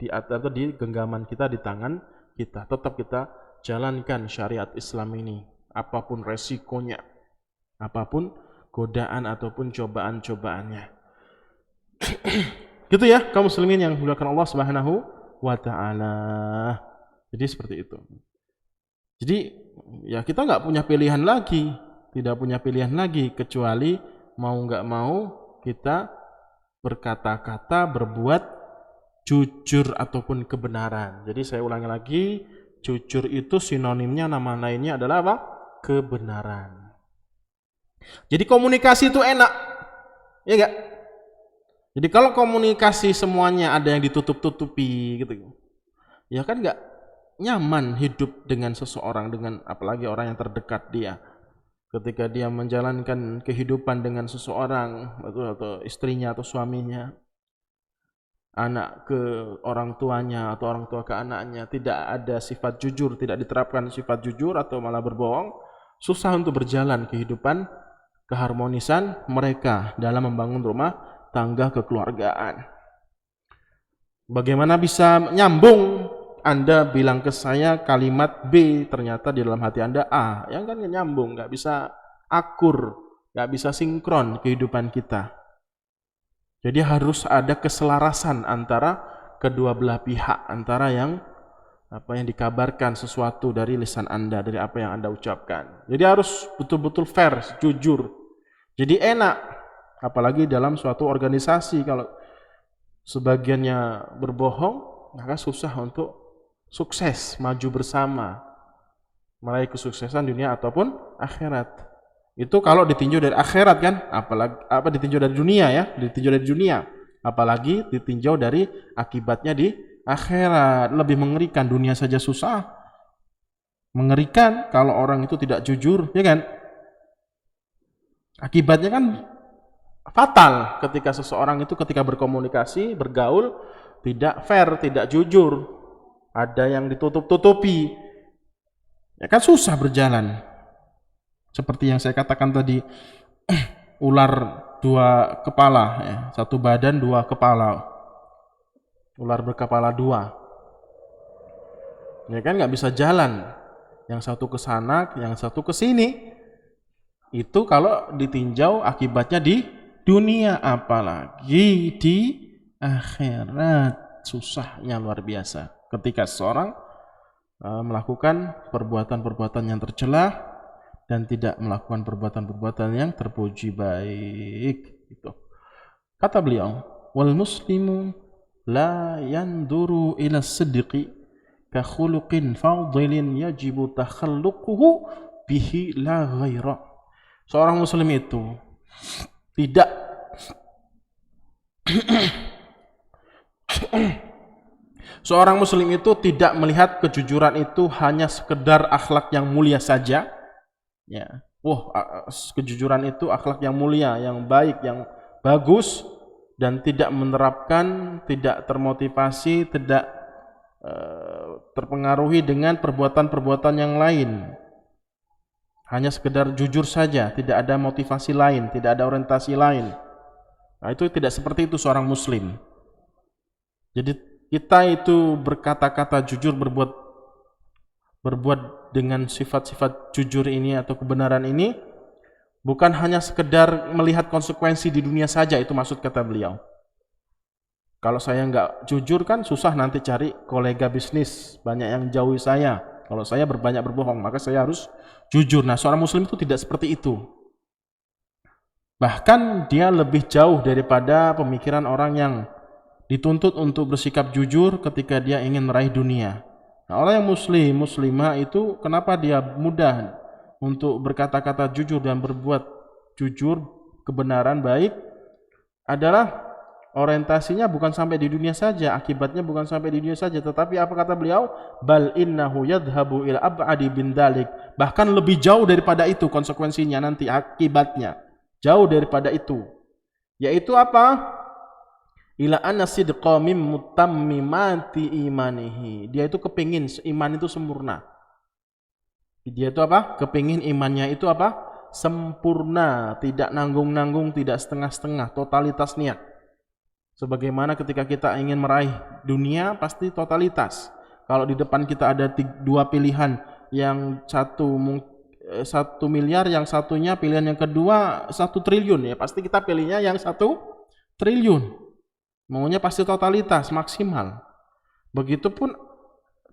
di atas atau di genggaman kita, di tangan kita, tetap kita jalankan syariat Islam ini, apapun resikonya, apapun godaan ataupun cobaan-cobaannya. Gitu ya, kaum muslimin yang dimuliakan Allah Subhanahu wa taala. Jadi seperti itu. Jadi ya kita nggak punya pilihan lagi, tidak punya pilihan lagi kecuali mau nggak mau kita berkata-kata, berbuat jujur ataupun kebenaran. Jadi saya ulangi lagi, jujur itu sinonimnya, nama lainnya adalah apa? Kebenaran. Jadi komunikasi itu enak, ya enggak? Jadi kalau komunikasi semuanya ada yang ditutup-tutupi gitu, ya kan enggak nyaman hidup dengan seseorang, dengan apalagi orang yang terdekat dia. Ketika dia menjalankan kehidupan dengan seseorang atau istrinya atau suaminya, anak ke orang tuanya atau orang tua ke anaknya, tidak ada sifat jujur, tidak diterapkan sifat jujur atau malah berbohong, susah untuk berjalan kehidupan keharmonisan mereka dalam membangun rumah tangga kekeluargaan. Bagaimana bisa nyambung Anda bilang ke saya kalimat B, ternyata di dalam hati Anda A. Yang kan nyambung, nggak bisa akur, nggak bisa sinkron kehidupan kita. Jadi harus ada keselarasan antara kedua belah pihak, antara yang dikabarkan sesuatu dari lisan Anda, dari apa yang Anda ucapkan. Jadi harus betul-betul fair, jujur. Jadi enak, apalagi dalam suatu organisasi kalau sebagiannya berbohong, maka susah untuk sukses, maju bersama, meraih kesuksesan dunia ataupun akhirat. Itu kalau ditinjau dari akhirat kan, apalagi ditinjau dari dunia ya, ditinjau dari dunia, apalagi ditinjau dari akibatnya di akhirat. Lebih mengerikan, dunia saja susah, mengerikan kalau orang itu tidak jujur, ya kan? Akibatnya kan fatal ketika seseorang itu ketika berkomunikasi, bergaul tidak fair, tidak jujur. Ada yang ditutup-tutupi. Ya kan susah berjalan. Seperti yang saya katakan tadi, ular dua kepala, ya. Satu badan dua kepala. Ular berkepala dua. Ya kan nggak bisa jalan. Yang satu ke sana, yang satu ke sini. Itu kalau ditinjau akibatnya di dunia, apalagi di akhirat. Susahnya luar biasa ketika seseorang melakukan perbuatan-perbuatan yang tercela dan tidak melakukan perbuatan-perbuatan yang terpuji baik. Itu kata beliau, wal muslimu la yanduru ila sidqi ka khuluqin fadilin yajibu takhalluquhu bihi la ghaira. Seorang muslim itu tidak seorang muslim itu tidak melihat kejujuran itu hanya sekedar akhlak yang mulia saja. Ya. Kejujuran itu akhlak yang mulia, yang baik, yang bagus, dan tidak menerapkan, tidak termotivasi, tidak terpengaruhi dengan perbuatan-perbuatan yang lain. Hanya sekedar jujur saja, tidak ada motivasi lain, tidak ada orientasi lain. Nah, itu tidak seperti itu seorang muslim. Jadi kita itu berkata-kata jujur, berbuat dengan sifat-sifat jujur ini atau kebenaran ini bukan hanya sekedar melihat konsekuensi di dunia saja, itu maksud kata beliau. Kalau saya nggak jujur kan susah nanti cari kolega bisnis, banyak yang jauhi saya. Kalau saya banyak berbohong, maka saya harus jujur. Nah, seorang muslim itu tidak seperti itu. Bahkan dia lebih jauh daripada pemikiran orang yang dituntut untuk bersikap jujur ketika dia ingin meraih dunia. Nah, orang yang muslimah itu kenapa dia mudah untuk berkata-kata jujur dan berbuat jujur, kebenaran, baik, adalah orientasinya bukan sampai di dunia saja, akibatnya bukan sampai di dunia saja, tetapi apa kata beliau? Bal innahu yadhhabu ila ab'adi bin dalik. Bahkan lebih jauh daripada itu konsekuensinya nanti, akibatnya. Jauh daripada itu. Yaitu apa? Ila anna sidqa mim mutammimati imanihi. Dia itu kepingin iman itu sempurna. Dia itu apa? Kepingin imannya itu apa? Sempurna, tidak nanggung-nanggung, tidak setengah-setengah, totalitas niat. Sebagaimana ketika kita ingin meraih dunia, pasti totalitas. Kalau di depan kita ada dua pilihan, yang satu 1 miliar, yang satunya pilihan yang kedua 1 triliun, ya pasti kita pilihnya yang 1 triliun. Maunya pasti totalitas, maksimal. Begitupun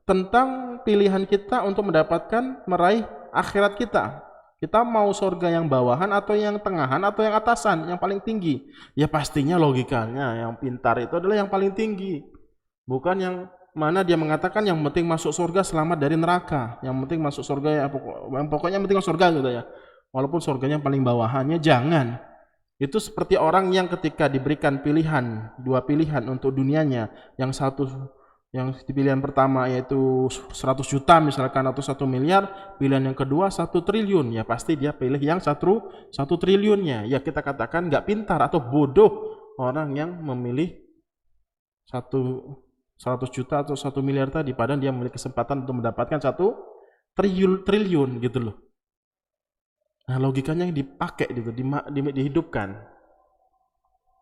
tentang pilihan kita untuk mendapatkan meraih akhirat kita. Kita mau surga yang bawahan atau yang tengahan atau yang atasan, yang paling tinggi. Ya pastinya logikanya yang pintar itu adalah yang paling tinggi. Bukan yang mana dia mengatakan yang penting masuk surga selamat dari neraka. Yang penting masuk surga ya pokoknya yang penting masuk surga gitu ya. Walaupun surganya yang paling bawahannya jangan. Itu seperti orang yang ketika diberikan pilihan, 2 pilihan untuk dunianya, yang di pilihan pertama yaitu 100 juta misalkan atau 1 miliar, pilihan yang kedua 1 triliun, ya pasti dia pilih yang 1 triliunnya. Ya kita katakan nggak pintar atau bodoh orang yang memilih 100 juta atau 1 miliar tadi, padahal dia memiliki kesempatan untuk mendapatkan 1 triliun gitu loh. Nah, logikanya yang dipakai gitu, dihidupkan.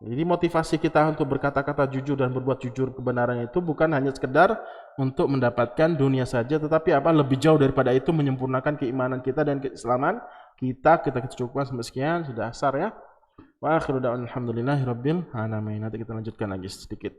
Jadi motivasi kita untuk berkata-kata jujur dan berbuat jujur kebenaran itu bukan hanya sekedar untuk mendapatkan dunia saja, tetapi apa lebih jauh daripada itu, menyempurnakan keimanan kita dan keislaman kita. Kita cukupkan sampai sekian, sudah asar ya. Wa akhiru da'wana alhamdulillahirabbil alamin. Nanti kita lanjutkan lagi sedikit.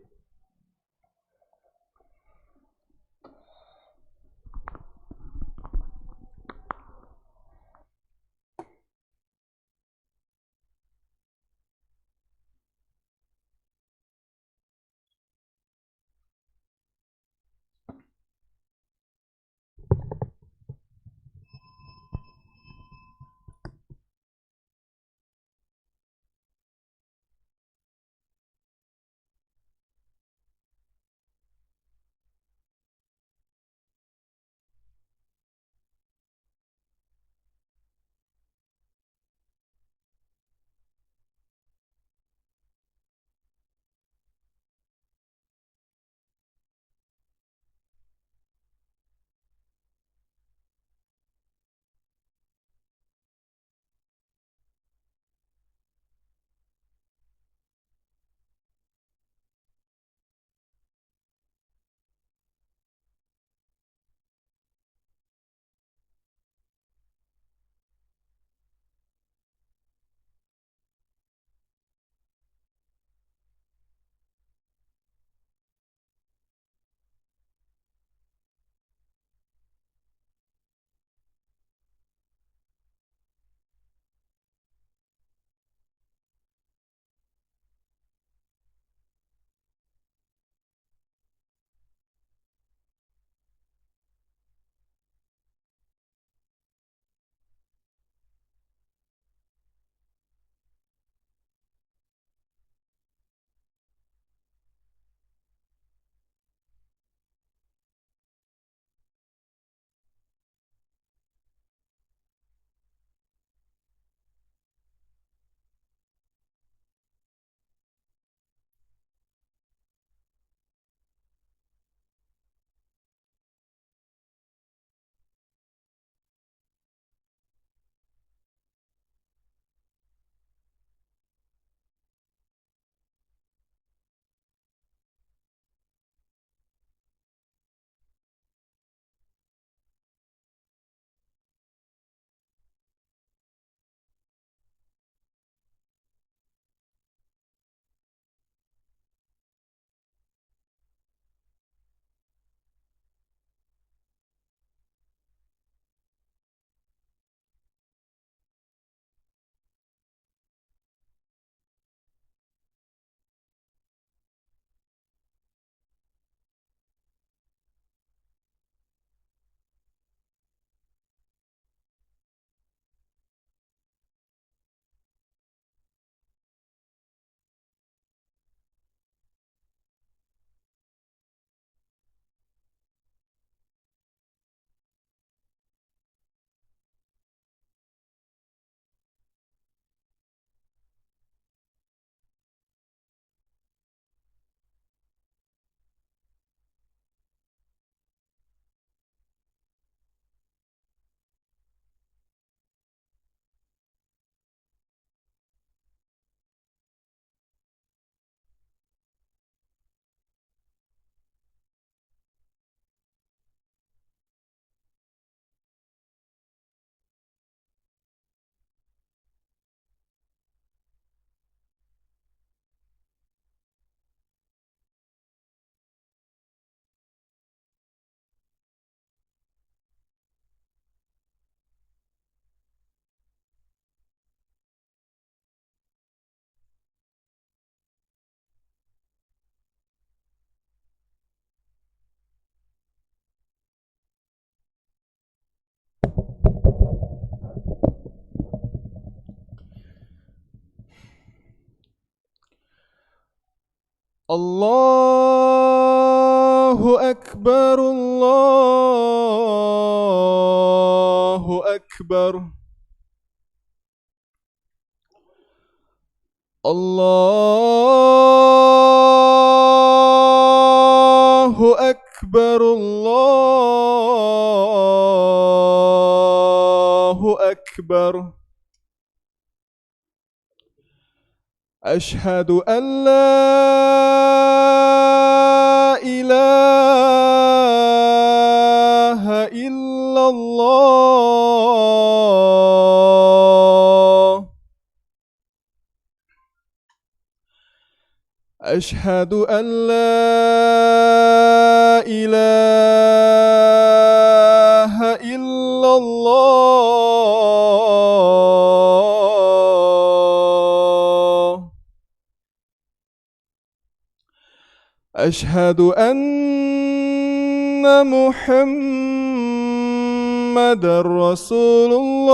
Allahu Akbar, Allahu Akbar, Allahu Akbar, Allahu Akbar. أشهد أن لا إله إلا الله. أشهد أن لا إله إلا الله. أشهد أن محمد رسول الله.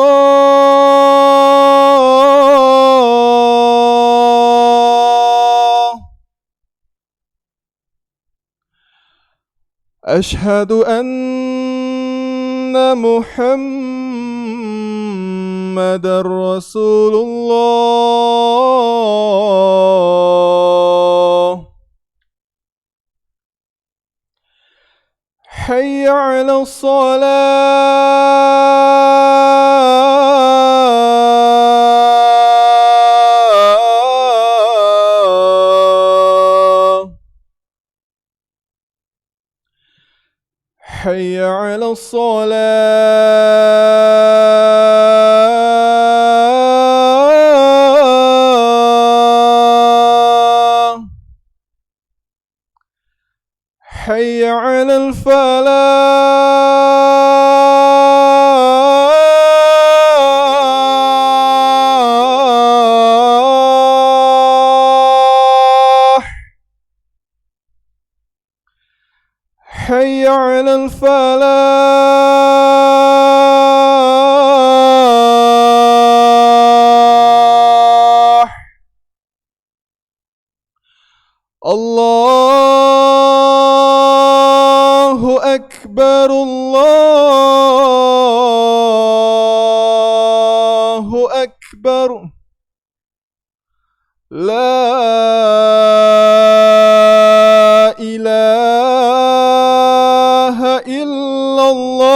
أشهد أن محمد رسول الله. حي على الصلاة. حي على الصلاة. حي على الفلاح. حي على الفلاح. الله أكبر الله أكبر. لا إله إلا الله.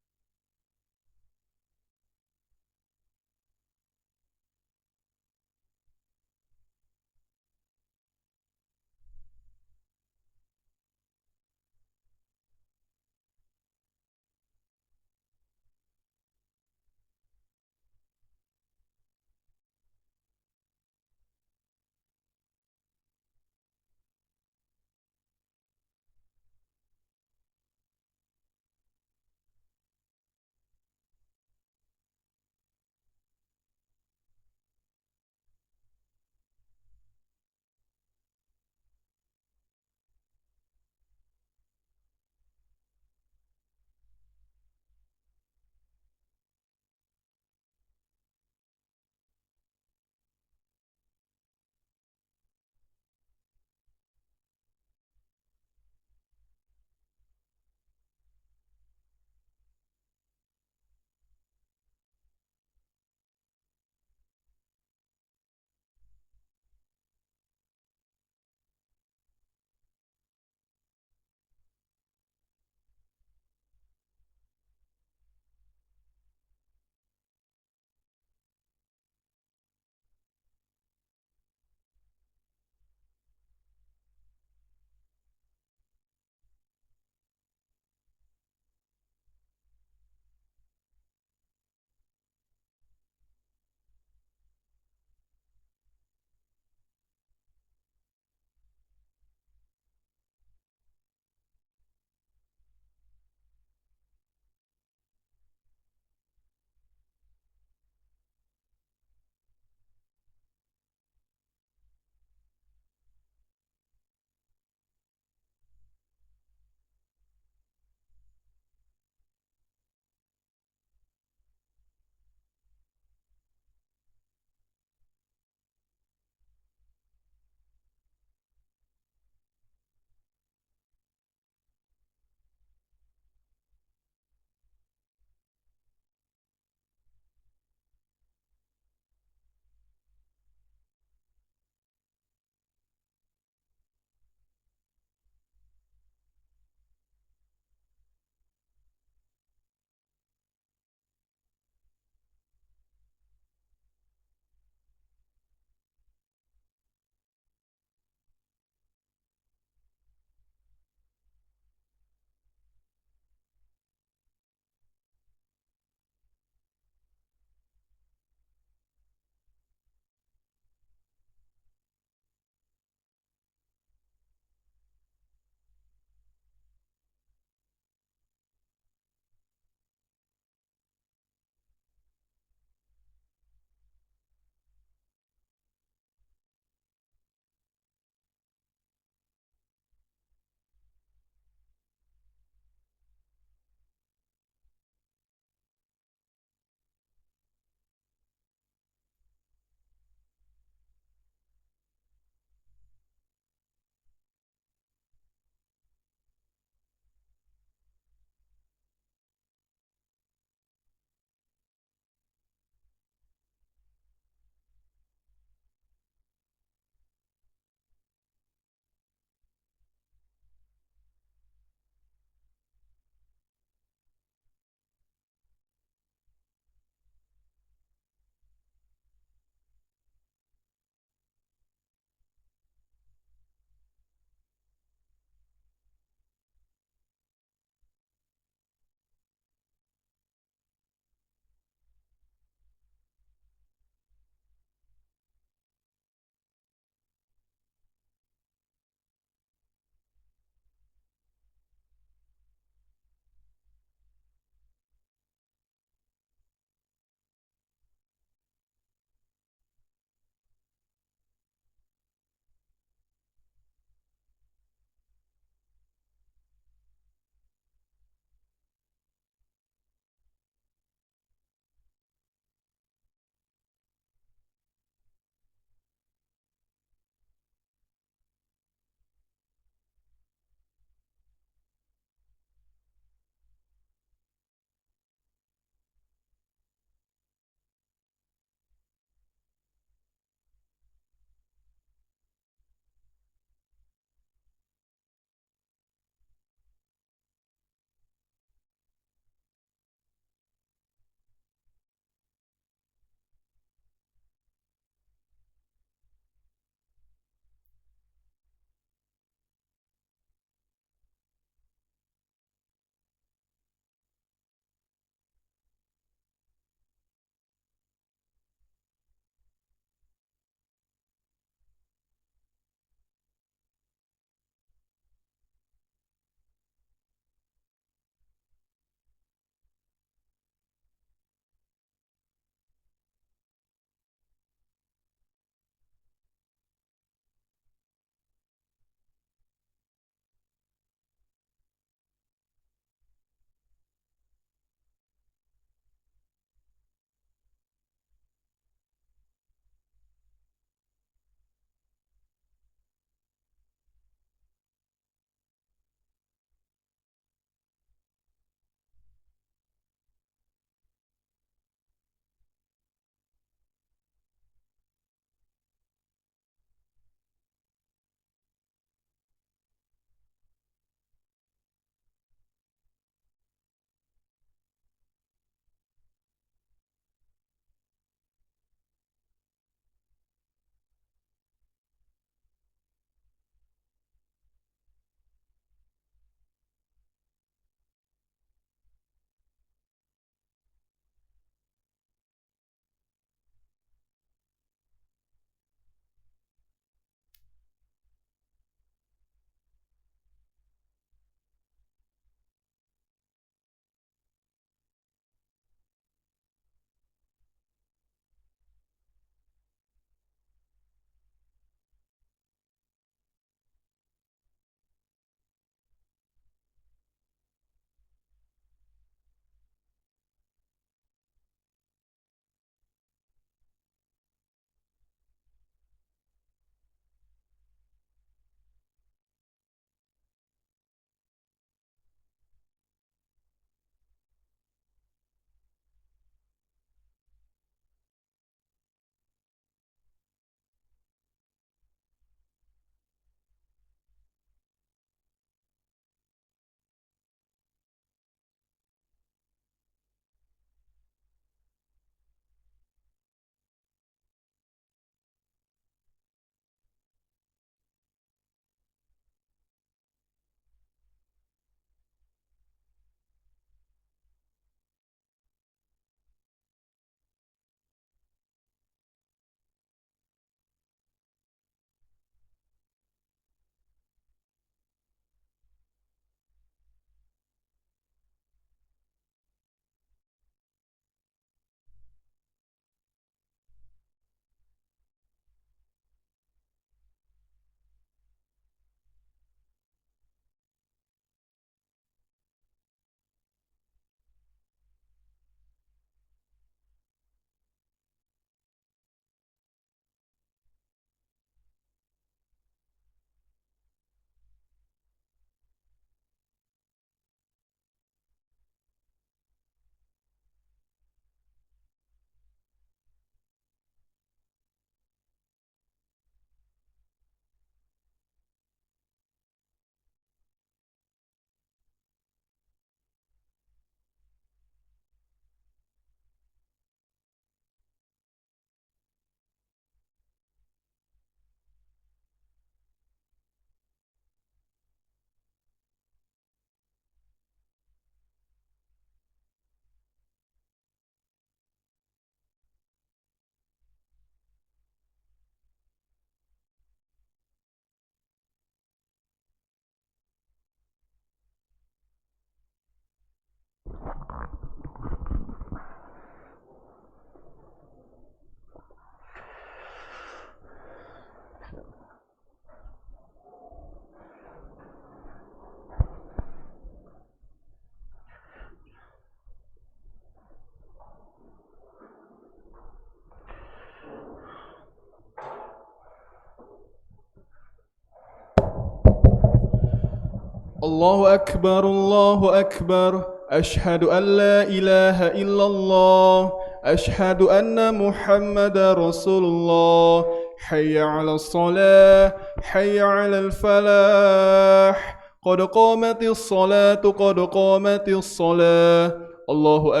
الله أكبر الله أكبر أشهد أن لا إله إلا الله أشهد أن محمد رسول الله حي على الصلاة حي على الفلاح قد قامت الصلاة قد قامت الصلاة الله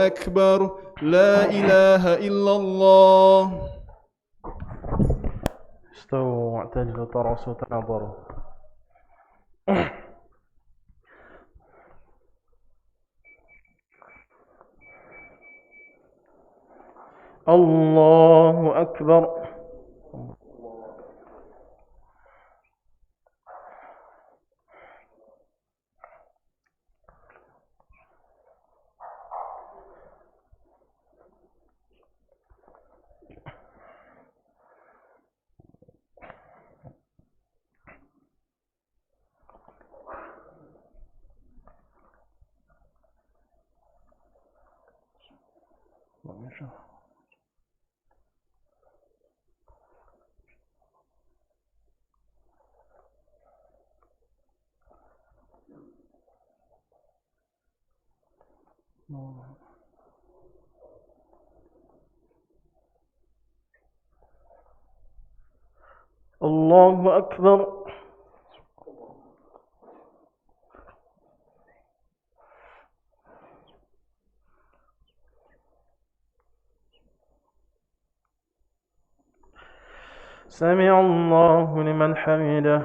أكبر لا إله إلا الله استووا واعتدلوا تراصوا تناظروا. الله أكبر. الله أكبر. سمع الله لمن حمده.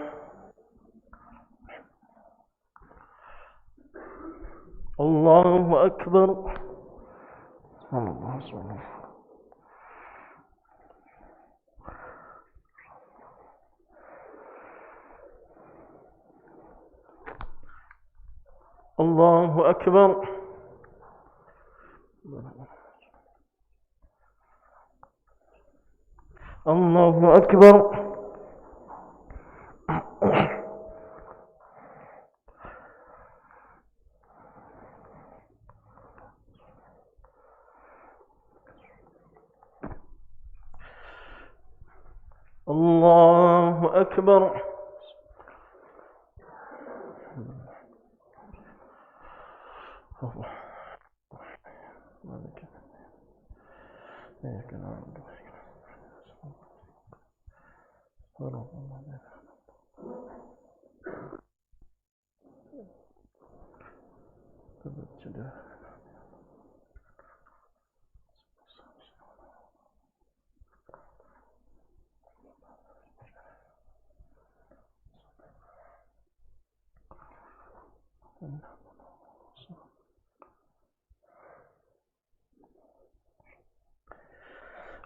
الله أكبر. الله أكبر. الله أكبر. الله أكبر. الله أكبر.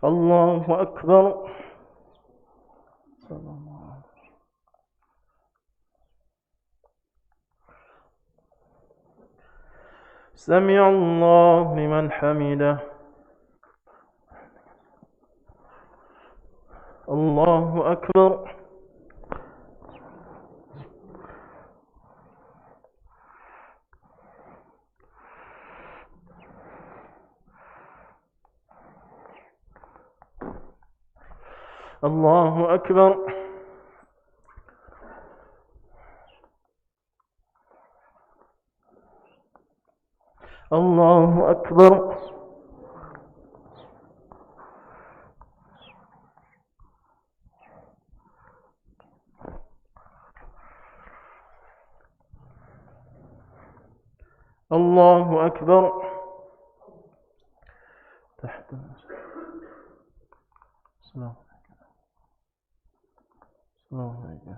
الله أكبر. سمع الله لمن حمده. الله أكبر. الله أكبر. الله أكبر. الله أكبر. تحت السلام عليكم.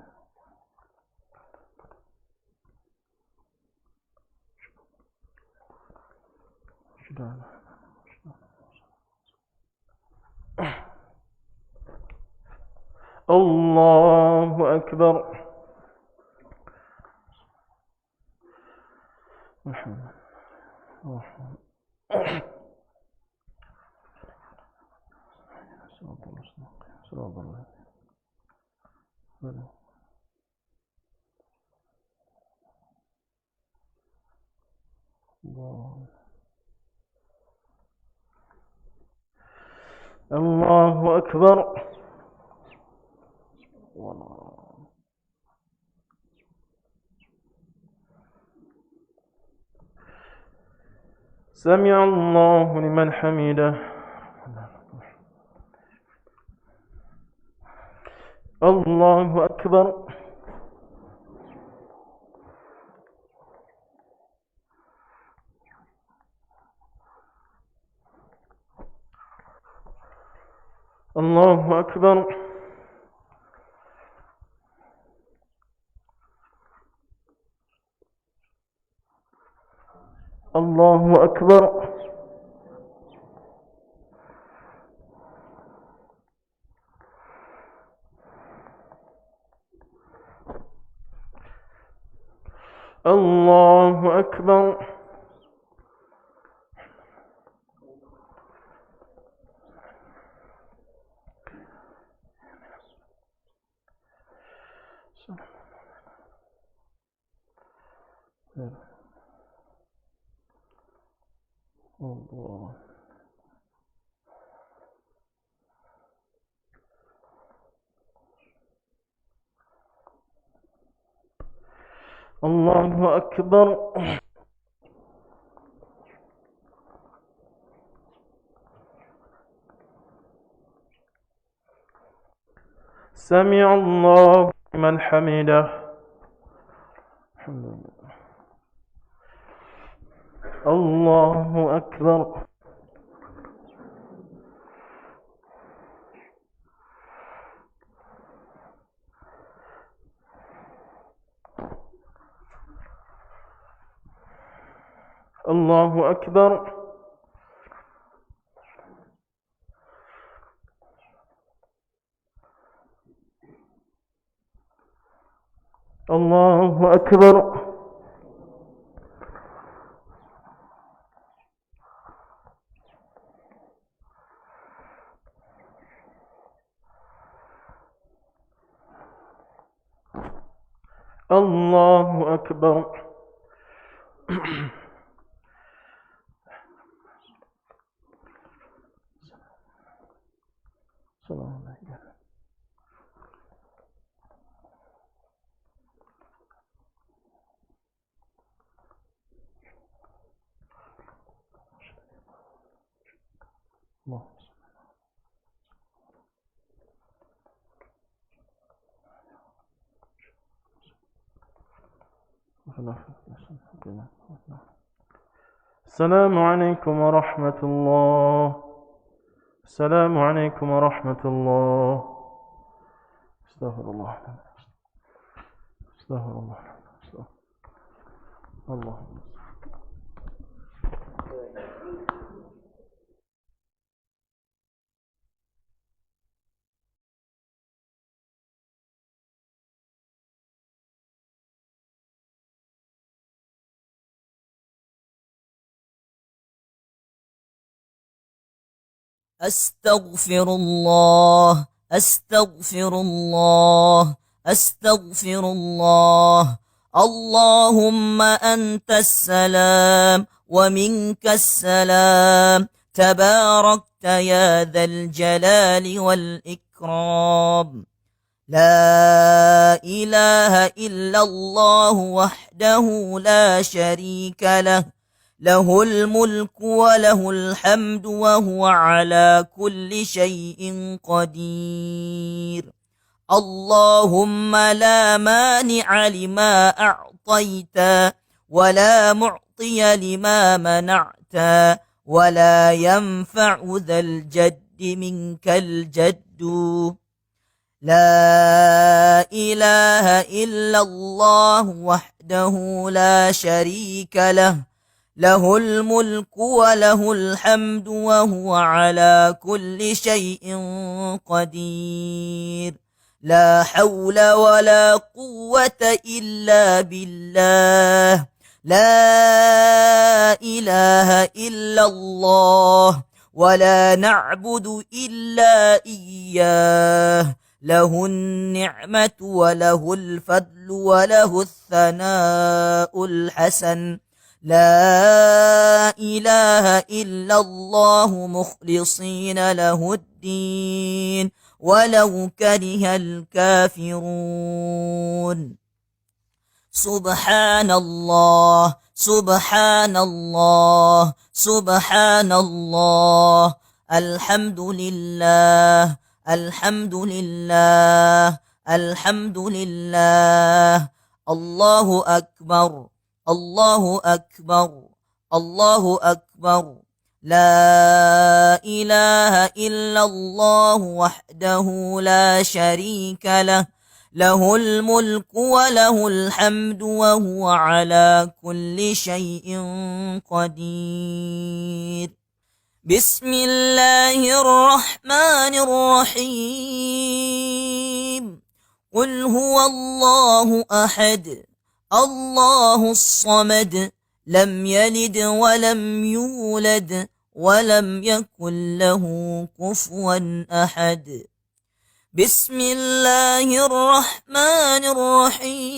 الله أكبر. الله أكبر. سمع الله لمن حمده. الله أكبر. الله أكبر. الله أكبر. الله أكبر. الله. الله أكبر. سمع الله لمن حمده. الله أكبر. الله أكبر. الله أكبر. الله أكبر. السلام عليكم. السلام عليكم ورحمة الله. السلام عليكم ورحمة الله. استغفر الله. استغفر الله. الله. أستغفر الله أستغفر الله أستغفر الله. اللهم أنت السلام ومنك السلام، تباركت يا ذا الجلال والإكرام. لا إله إلا الله وحده لا شريك له، له الملك وله الحمد وهو على كل شيء قدير. اللهم لا مانع لما أعطيت ولا معطي لما منعت ولا ينفع ذا الجد منك الجد. لا إله إلا الله وحده لا شريك له، له الملك وله الحمد وهو على كل شيء قدير. لا حول ولا قوة إلا بالله. لا إله إلا الله ولا نعبد إلا إياه، له النعمة وله الفضل وله الثناء الحسن. لا إله إلا الله مخلصين له الدين ولو كره الكافرون. سبحان الله سبحان الله سبحان الله الحمد لله الحمد لله الحمد لله الله أكبر الله أكبر الله أكبر لا إله إلا الله وحده لا شريك له له الملك وله الحمد وهو على كل شيء قدير بسم الله الرحمن الرحيم قل هو الله أحد الله الصمد لم يلد ولم يولد ولم يكن له كفوا أحد بسم الله الرحمن الرحيم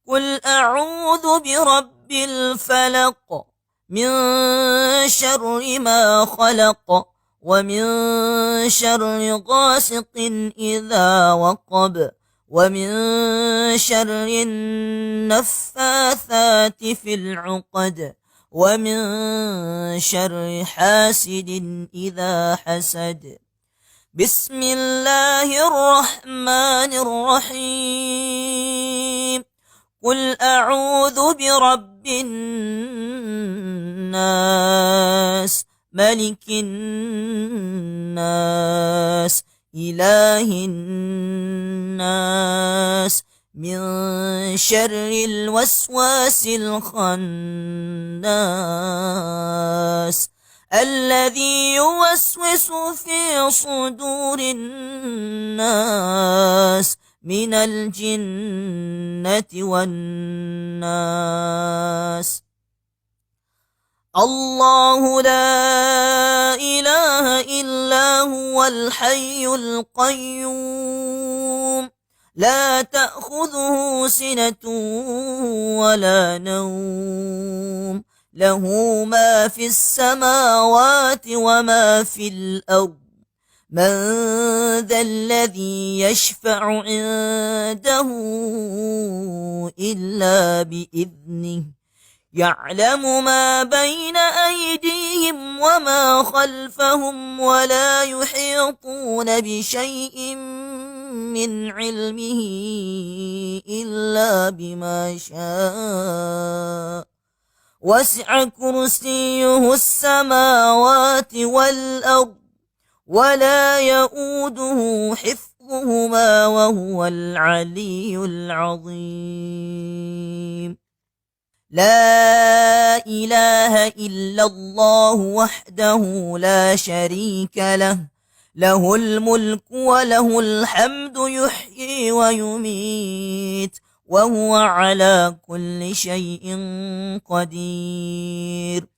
قل أعوذ برب الفلق من شر ما خلق ومن شر غاسق إذا وقب ومن شر النفاثات في العقد ومن شر حاسد إذا حسد بسم الله الرحمن الرحيم قل أعوذ برب الناس ملك الناس إله الناس من شر الوسواس الخناس الذي يوسوس في صدور الناس من الجنة والناس الله لا إله إلا هو الحي القيوم لا تأخذه سنة ولا نوم له ما في السماوات وما في الأرض من ذا الذي يشفع عنده إلا بإذنه يعلم ما بين أيديهم وما خلفهم ولا يحيطون بشيء من علمه إلا بما شاء وسع كرسيه السماوات والأرض ولا يؤوده حفظهما وهو العلي العظيم لا إله إلا الله وحده لا شريك له له الملك وله الحمد يحيي ويميت وهو على كل شيء قدير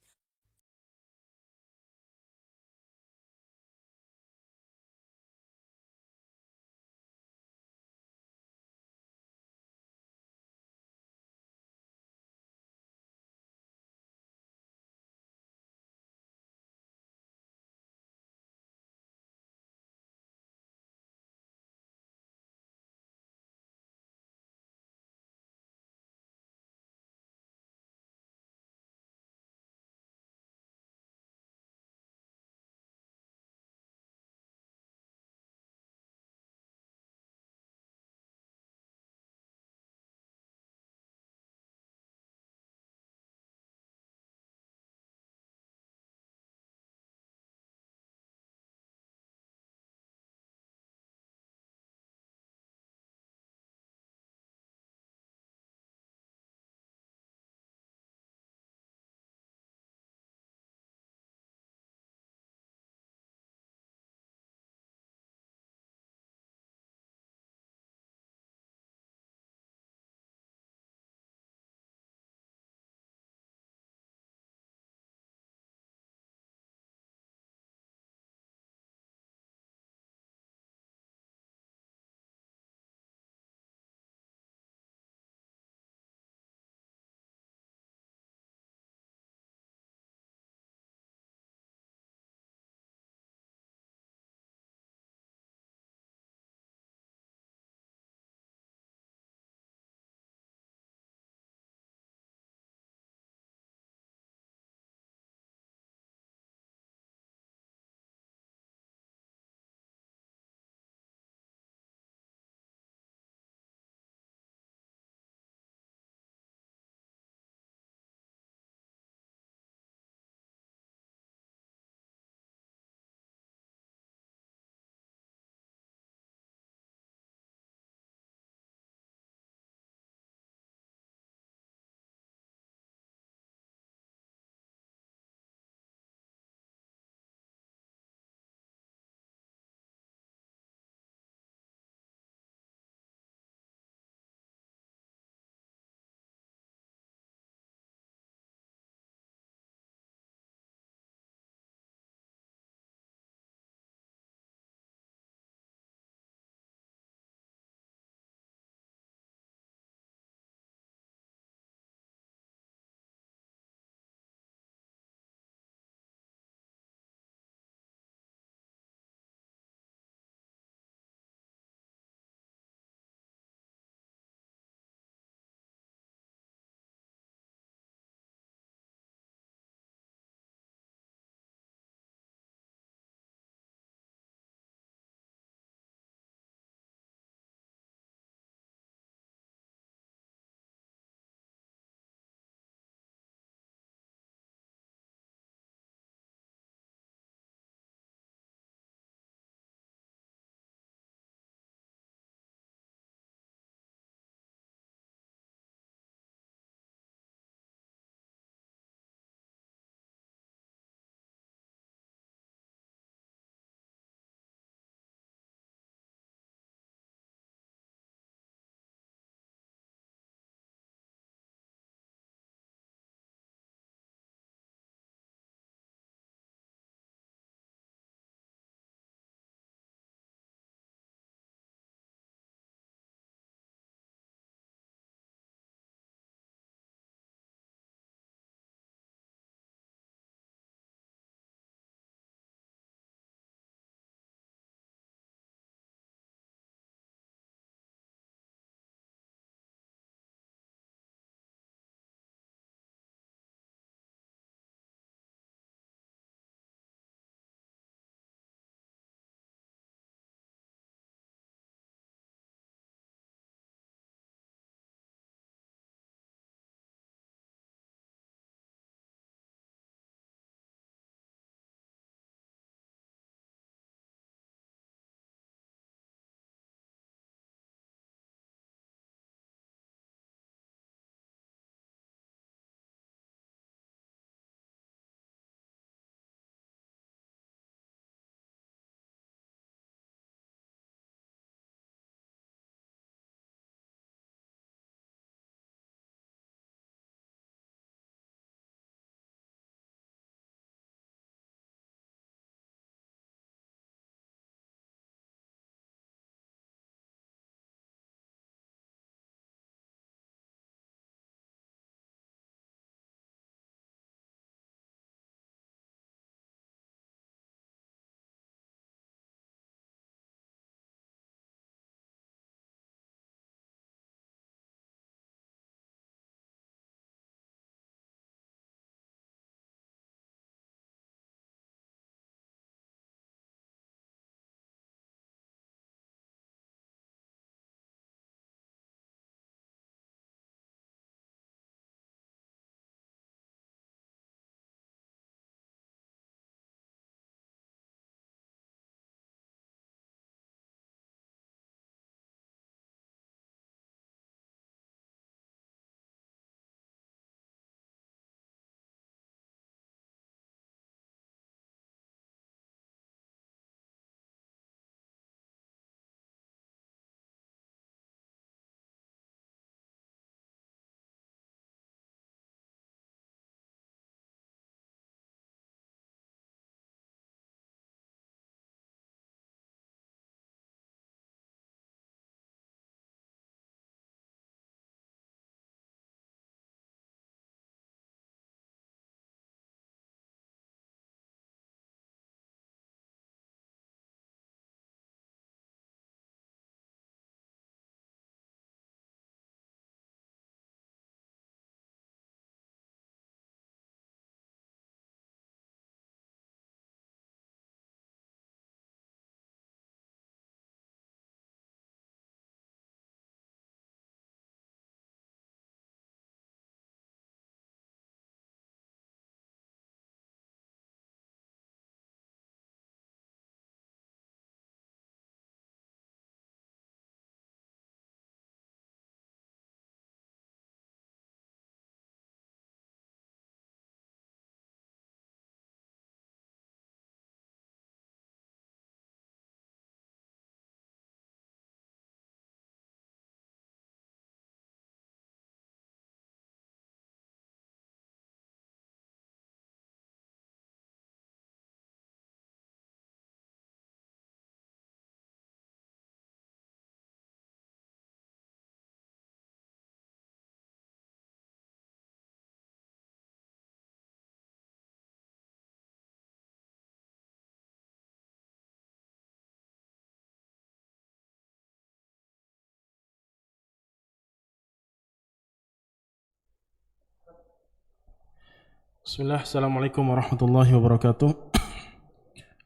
Bismillah, Assalamualaikum warahmatullahi wabarakatuh.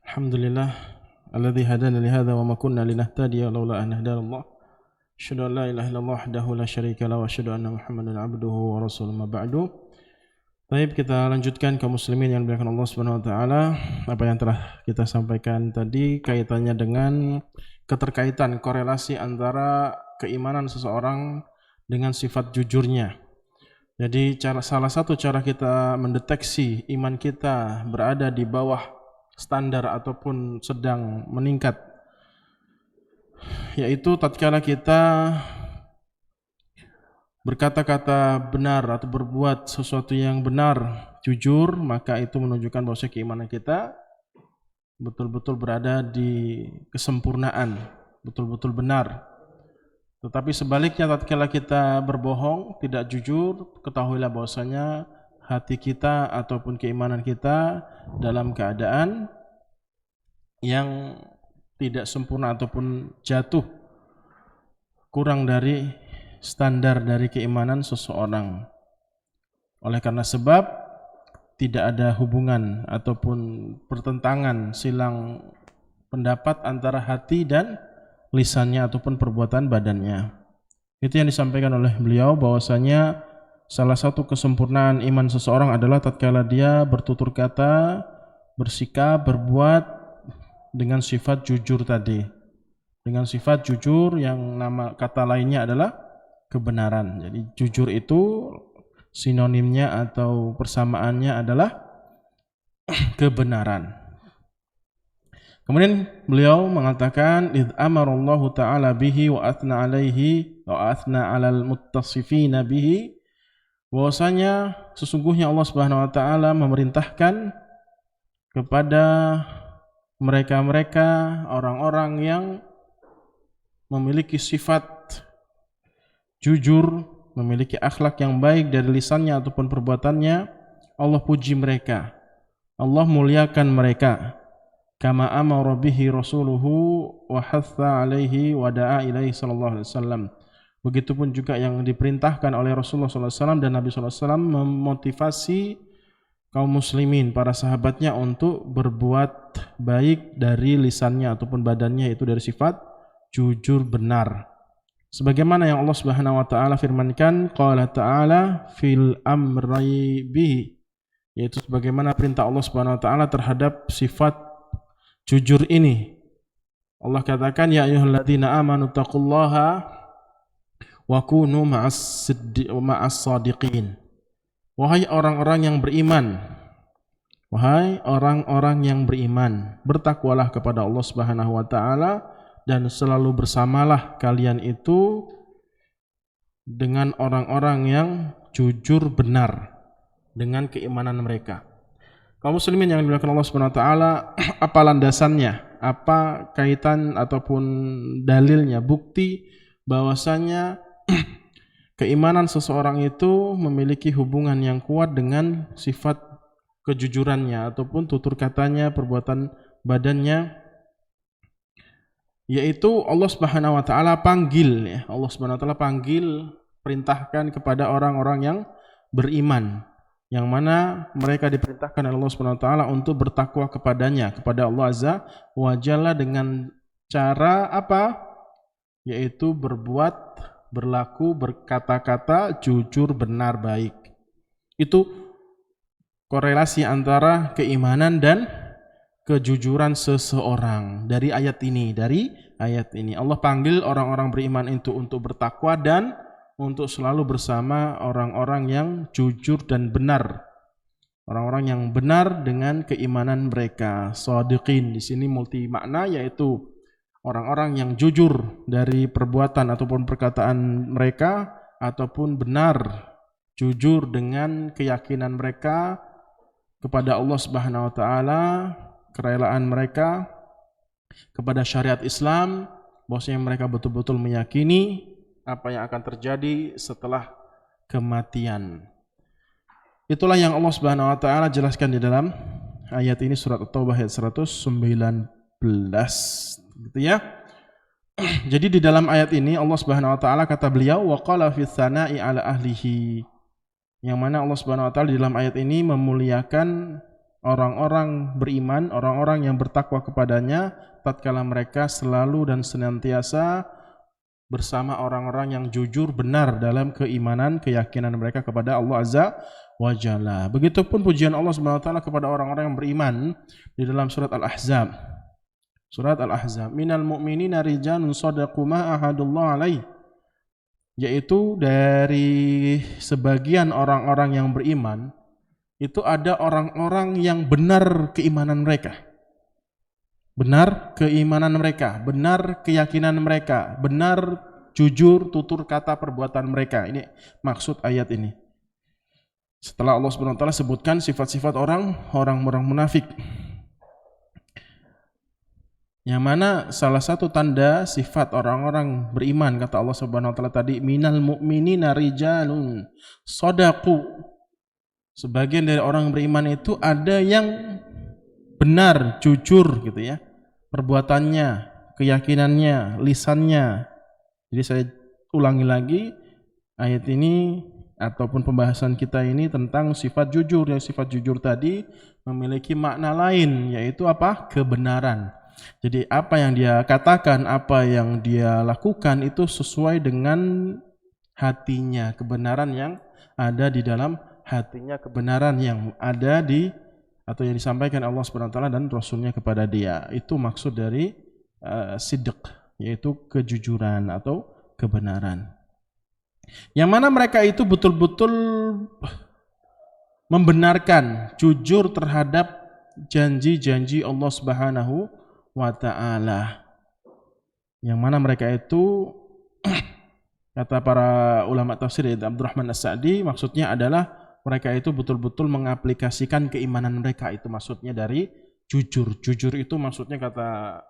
Alhamdulillah alladzi hadana li hadza wa ma kunna linahtadiya laula an hadana Allah. Asyhadu an la ilaha illallah wahdahu la syarika lahu wa asyhadu anna Muhammadan abduhu wa rasuluhu ma ba'du. Baik, kita lanjutkan kaum muslimin yang dimuliakan Allah Subhanahu wa taala. Apa yang telah kita sampaikan tadi kaitannya dengan keterkaitan korelasi antara keimanan seseorang dengan sifat jujurnya. Jadi salah satu cara kita mendeteksi iman kita berada di bawah standar ataupun sedang meningkat, yaitu tatkala kita berkata-kata benar atau berbuat sesuatu yang benar, jujur, maka itu menunjukkan bahwa keimanan kita betul-betul berada di kesempurnaan, betul-betul benar. Tetapi sebaliknya tatkala kita berbohong, tidak jujur, ketahuilah bahwasanya hati kita ataupun keimanan kita dalam keadaan yang tidak sempurna ataupun jatuh, kurang dari standar dari keimanan seseorang. Oleh karena sebab tidak ada hubungan ataupun pertentangan silang pendapat antara hati dan lisannya ataupun perbuatan badannya. Itu yang disampaikan oleh beliau, bahwasanya salah satu kesempurnaan iman seseorang adalah tatkala dia bertutur kata, bersikap, berbuat dengan sifat jujur tadi. Dengan sifat jujur yang nama kata lainnya adalah kebenaran. Jadi jujur itu sinonimnya atau persamaannya adalah kebenaran. Kemudian beliau mengatakan idz amarallahu ta'ala bihi wa athna alaihi wa athna 'alal muttasifina bihi, bahwasanya sesungguhnya Allah Subhanahu wa taala memerintahkan kepada mereka-mereka orang-orang yang memiliki sifat jujur, memiliki akhlak yang baik dari lisannya ataupun perbuatannya, Allah puji mereka, Allah muliakan mereka. Kama amara bihi rasuluhu wa hatha alaihi wa da'a ilaihi sallallahu alaihi wasallam. Begitupun juga yang diperintahkan oleh Rasulullah sallallahu alaihi wasallam dan Nabi sallallahu alaihi wasallam memotivasi kaum muslimin, para sahabatnya untuk berbuat baik dari lisannya ataupun badannya, itu dari sifat jujur benar. Sebagaimana yang Allah Subhanahu wa taala firmankan, qala ta'ala fil amri bihi, yaitu sebagaimana perintah Allah Subhanahu wa taala terhadap sifat jujur ini. Allah katakan, ya ayyuhalladzina amanu taqullaha wa kunu ma'as sadiqin. Wahai orang-orang yang beriman, wahai orang-orang yang beriman, bertakwalah kepada Allah Subhanahu wa taala dan selalu bersamalah kalian itu dengan orang-orang yang jujur benar dengan keimanan mereka. Kaum muslimin yang dimuliakan Allah Subhanahu wa taala, apa landasannya? Apa kaitan ataupun dalilnya, bukti bahwasanya keimanan seseorang itu memiliki hubungan yang kuat dengan sifat kejujurannya ataupun tutur katanya, perbuatan badannya, yaitu Allah Subhanahu wa taala panggil, ya. Allah Subhanahu wa taala panggil, perintahkan kepada orang-orang yang beriman, yang mana mereka diperintahkan oleh Allah Subhanahu wa taala untuk bertakwa kepadanya, kepada Allah Azza wa Jalla, dengan cara apa? Yaitu berbuat, berlaku, berkata-kata jujur, benar, baik. Itu korelasi antara keimanan dan kejujuran seseorang dari ayat ini. Allah panggil orang-orang beriman itu untuk bertakwa dan untuk selalu bersama orang-orang yang jujur dan benar. Orang-orang yang benar dengan keimanan mereka. Shadiqin di sini multi makna, yaitu orang-orang yang jujur dari perbuatan ataupun perkataan mereka, ataupun benar, jujur dengan keyakinan mereka kepada Allah Subhanahu wa taala, kerelaan mereka kepada syariat Islam, bahwasanya mereka betul-betul meyakini apa yang akan terjadi setelah kematian. Itulah yang Allah Subhanahu wa taala jelaskan di dalam ayat ini, surat At-Taubah ayat 119, gitu ya. Jadi di dalam ayat ini Allah Subhanahu wa taala, kata beliau, wa qala fi tsana'i ala ahlihi, yang mana Allah Subhanahu wa taala di dalam ayat ini memuliakan orang-orang beriman, orang-orang yang bertakwa kepadanya tatkala mereka selalu dan senantiasa bersama orang-orang yang jujur benar dalam keimanan, keyakinan mereka kepada Allah Azza wa Jalla. Begitupun pujian Allah Subhanahu wa taala kepada orang-orang yang beriman di dalam surat Al-Ahzab. Surat Al-Ahzab, minal mu'minina rijalun shadaqu ma ahadullah alaih, yaitu dari sebagian orang-orang yang beriman itu ada orang-orang yang benar keimanan mereka. Benar keimanan mereka, benar keyakinan mereka, benar jujur tutur kata perbuatan mereka. Ini maksud ayat ini. Setelah Allah Subhanahu wa taala sebutkan sifat-sifat orang munafik. Yang mana salah satu tanda sifat orang-orang beriman kata Allah Subhanahu wa taala tadi, minal mu'minina rijalun shadaqu. Sebagian dari orang beriman itu ada yang benar, jujur gitu ya. Perbuatannya, keyakinannya, lisannya. Jadi saya ulangi lagi ayat ini ataupun pembahasan kita ini tentang sifat jujur. Yang sifat jujur tadi memiliki makna lain, yaitu apa? Kebenaran. Jadi apa yang dia katakan, apa yang dia lakukan itu sesuai dengan hatinya, kebenaran yang ada di dalam hatinya, kebenaran yang ada di atau yang disampaikan Allah Subhanahu wa taala dan Rasulnya kepada dia. Itu maksud dari sidq, yaitu kejujuran atau kebenaran. Yang mana mereka itu betul-betul membenarkan, jujur terhadap janji-janji Allah Subhanahu wa ta'ala. Yang mana mereka itu kata para ulama tafsir Abdurrahman As-Sa'di, maksudnya adalah mereka itu betul-betul mengaplikasikan keimanan mereka. Itu maksudnya dari jujur. Jujur itu maksudnya kata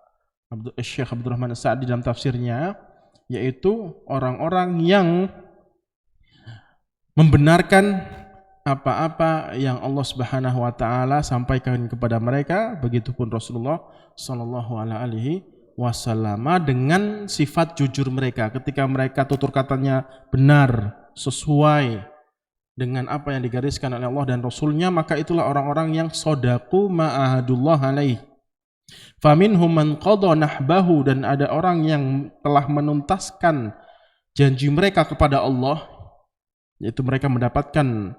Syekh Abdurrahman As-Sa'di dalam tafsirnya, yaitu orang-orang yang membenarkan apa-apa yang Allah Subhanahu wa taala sampaikan kepada mereka, begitupun Rasulullah sallallahu alaihi wasallam dengan sifat jujur mereka. Ketika mereka tutur katanya benar, sesuai dengan apa yang digariskan oleh Allah dan Rasulnya, maka itulah orang-orang yang shadaqu ma ahadullah alaih. Faminhum man qada nahbahu, dan ada orang yang telah menuntaskan janji mereka kepada Allah, yaitu mereka mendapatkan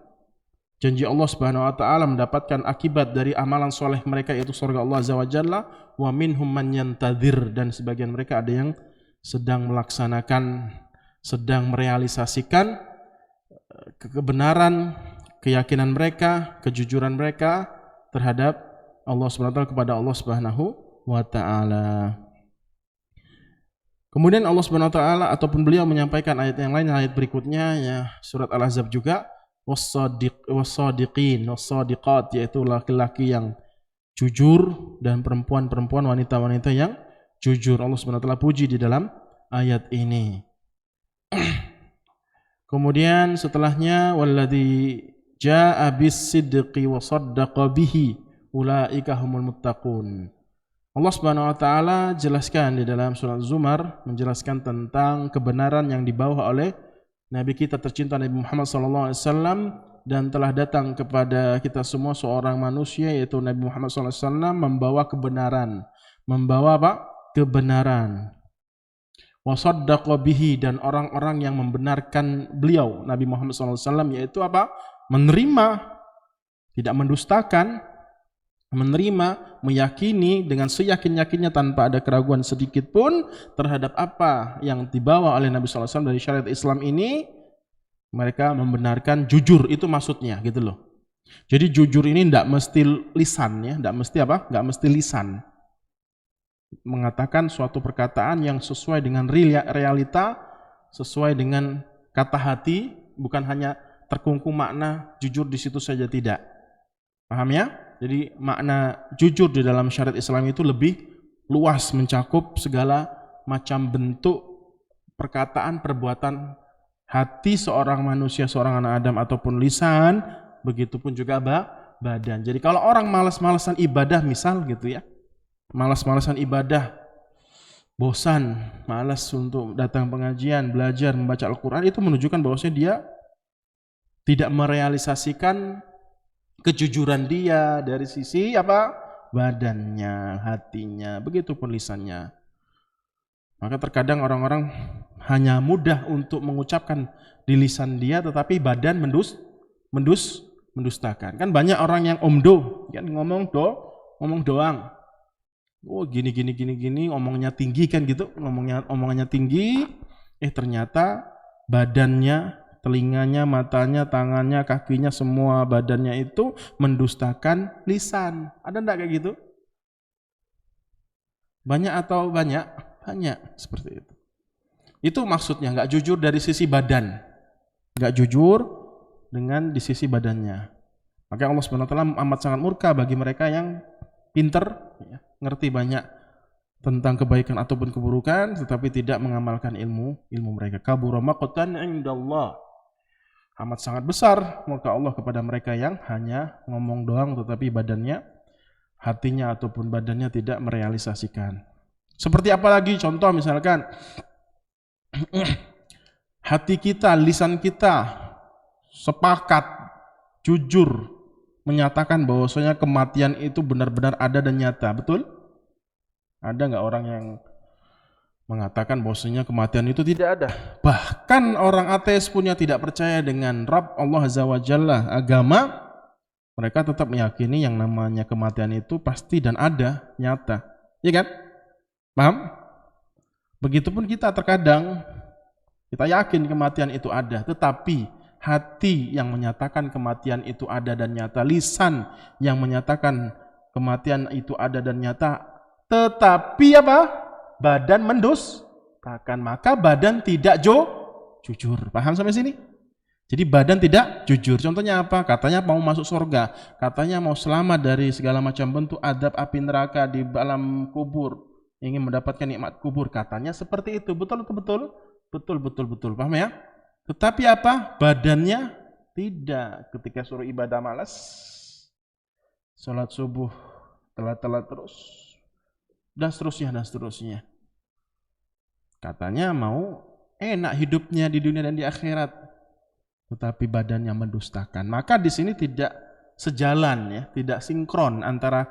janji Allah Subhanahu wa taala, mendapatkan akibat dari amalan soleh mereka, yaitu surga Allah Azza wa Jalla. Wa minhum man yantadhir, dan sebagian mereka ada yang sedang melaksanakan, sedang merealisasikan kebenaran, keyakinan mereka, kejujuran mereka terhadap Allah Subhanahu wa taala, kepada Allah Subhanahu wa taala. Kemudian Allah Subhanahu wa taala ataupun beliau menyampaikan ayat yang lain, ayat berikutnya ya surat Al-Ahzab juga, was-sadiqin was-sadiqat, yaitu laki-laki yang jujur dan perempuan-perempuan, wanita-wanita yang jujur. Allah Subhanahu wa taala puji di dalam ayat ini. Kemudian setelahnya, walladzi jaa'a bis-sidqi wa saddaqa bihi ulaika humul muttaqun. Allah Subhanahu wa taala jelaskan di dalam surat Zumar, menjelaskan tentang kebenaran yang dibawa oleh Nabi kita tercinta Nabi Muhammad SAW, dan telah datang kepada kita semua seorang manusia, yaitu Nabi Muhammad SAW, membawa kebenaran. Membawa apa? Kebenaran. Wa saddaqa bihi, dan orang-orang yang membenarkan beliau Nabi Muhammad SAW, yaitu apa? Menerima, tidak mendustakan, menerima, meyakini dengan seyakin-yakinnya tanpa ada keraguan sedikit pun terhadap apa yang dibawa oleh Nabi SAW dari syariat Islam ini. Mereka membenarkan, jujur itu maksudnya gitu loh. Jadi jujur ini tidak mesti lisan ya, tidak mesti apa? Tidak mesti lisan. Mengatakan suatu perkataan yang sesuai dengan realita, sesuai dengan kata hati, bukan hanya terkungkung makna jujur di situ saja, tidak. Paham ya? Jadi makna jujur di dalam syariat Islam itu lebih luas, mencakup segala macam bentuk perkataan, perbuatan hati seorang manusia, seorang anak Adam, ataupun lisan, begitupun juga badan. Jadi kalau orang malas-malasan ibadah misal gitu ya, malas-malasan ibadah, bosan, malas untuk datang pengajian, belajar, membaca Al-Quran, itu menunjukkan bahwasanya dia tidak merealisasikan kejujuran dia dari sisi apa? Badannya, hatinya, begitupun lisannya. Maka terkadang orang-orang hanya mudah untuk mengucapkan di lisan dia, tetapi badan mendustakan. Kan banyak orang yang omdo, kan ngomong doang. Oh gini, ngomongnya tinggi kan gitu, omongannya tinggi, ternyata badannya, telinganya, matanya, tangannya, kakinya, semua badannya itu mendustakan lisan. Ada enggak kayak gitu? Banyak atau banyak? Banyak seperti itu. Itu maksudnya nggak jujur dari sisi badan, nggak jujur dengan di sisi badannya. Maka Allah SWT amat sangat murka bagi mereka yang pinter, ngerti banyak tentang kebaikan ataupun keburukan, tetapi tidak mengamalkan ilmu mereka. Kabura maqtan indallah. Amat sangat besar murka Allah kepada mereka yang hanya ngomong doang, tetapi badannya, hatinya ataupun badannya tidak merealisasikan. Seperti apa lagi? Contoh misalkan hati kita, lisan kita sepakat jujur menyatakan bahwasanya kematian itu benar-benar ada dan nyata, betul? Ada nggak orang yang mengatakan bahwasanya kematian itu tidak ada? Bahkan orang ateis punya tidak percaya dengan Rabb Allah Azza wa Jalla, agama, mereka tetap meyakini yang namanya kematian itu pasti dan ada, nyata. Iya kan? Paham? Begitupun kita terkadang kita yakin kematian itu ada, tetapi hati yang menyatakan kematian itu ada dan nyata, lisan yang menyatakan kematian itu ada dan nyata, tetapi apa? Badan mendustakan, maka badan tidak jujur. Paham sampai sini? Jadi badan tidak jujur. Contohnya apa? Katanya mau masuk surga, katanya mau selamat dari segala macam bentuk adab api neraka di alam kubur, ingin mendapatkan nikmat kubur, katanya seperti itu. Betul. Paham ya? Tetapi apa? Badannya tidak. Ketika suruh ibadah malas, sholat subuh telat terus, dan seterusnya. Katanya mau enak hidupnya di dunia dan di akhirat, tetapi badannya mendustakan. Maka di sini tidak sejalan, ya, tidak sinkron antara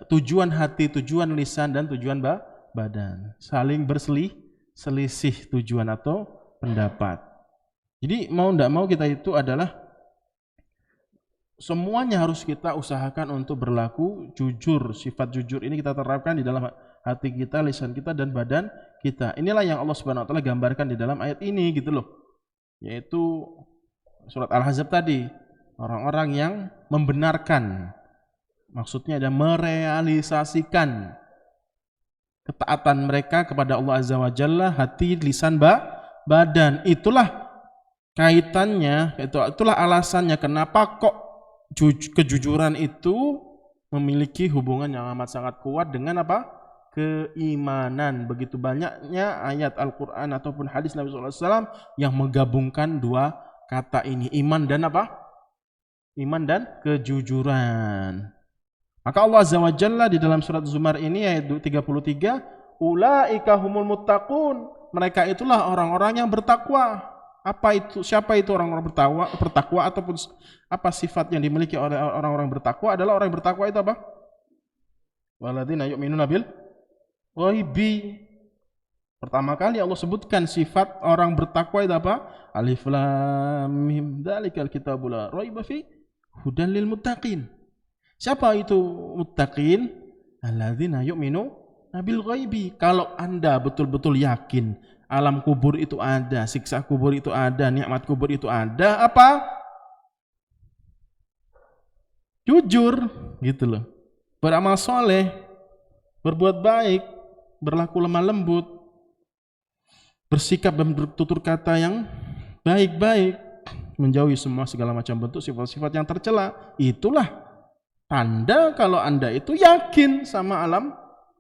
tujuan hati, tujuan lisan, dan tujuan badan. Saling berselisih tujuan atau pendapat. Jadi mau tidak mau kita itu adalah semuanya harus kita usahakan untuk berlaku jujur. Sifat jujur ini kita terapkan di dalam hati kita, lisan kita, dan badan kita. Inilah yang Allah Subhanahu wa taala gambarkan di dalam ayat ini gitu loh. Yaitu surat Al-Ahzab tadi, orang-orang yang membenarkan, maksudnya ada merealisasikan ketaatan mereka kepada Allah Azza wa Jalla, hati, lisan, badan. Itulah kaitannya, itulah alasannya kenapa kok kejujuran itu memiliki hubungan yang amat sangat kuat dengan apa? Keimanan. Begitu banyaknya ayat Al-Quran ataupun hadis Nabi SAW yang menggabungkan dua kata ini, iman dan apa? Iman dan kejujuran. Maka Allah Azza wa Jalla di dalam surat Zumar ini ayat 33, ulaika humul muttaqun, mereka itulah orang-orang yang bertakwa. Apa itu? Siapa itu orang-orang bertakwa ataupun apa sifat yang dimiliki oleh orang-orang bertakwa? Adalah orang yang bertakwa itu apa? Walladzina yu'minuna bil ghaibi. Pertama kali Allah sebutkan sifat orang bertakwa itu apa? Alif lam mim, dzalikal kitabul la raiba fi hudan lil muttaqin. Siapa itu muttaqin? Alladzina yu'minuna bil ghaibi. Kalau Anda betul-betul yakin alam kubur itu ada, siksa kubur itu ada, nikmat kubur itu ada, apa? Jujur, gitu loh. Beramal soleh, berbuat baik, berlaku lemah lembut, bersikap dan bertutur kata yang baik-baik, menjauhi semua segala macam bentuk sifat-sifat yang tercela. Itulah tanda kalau Anda itu yakin sama alam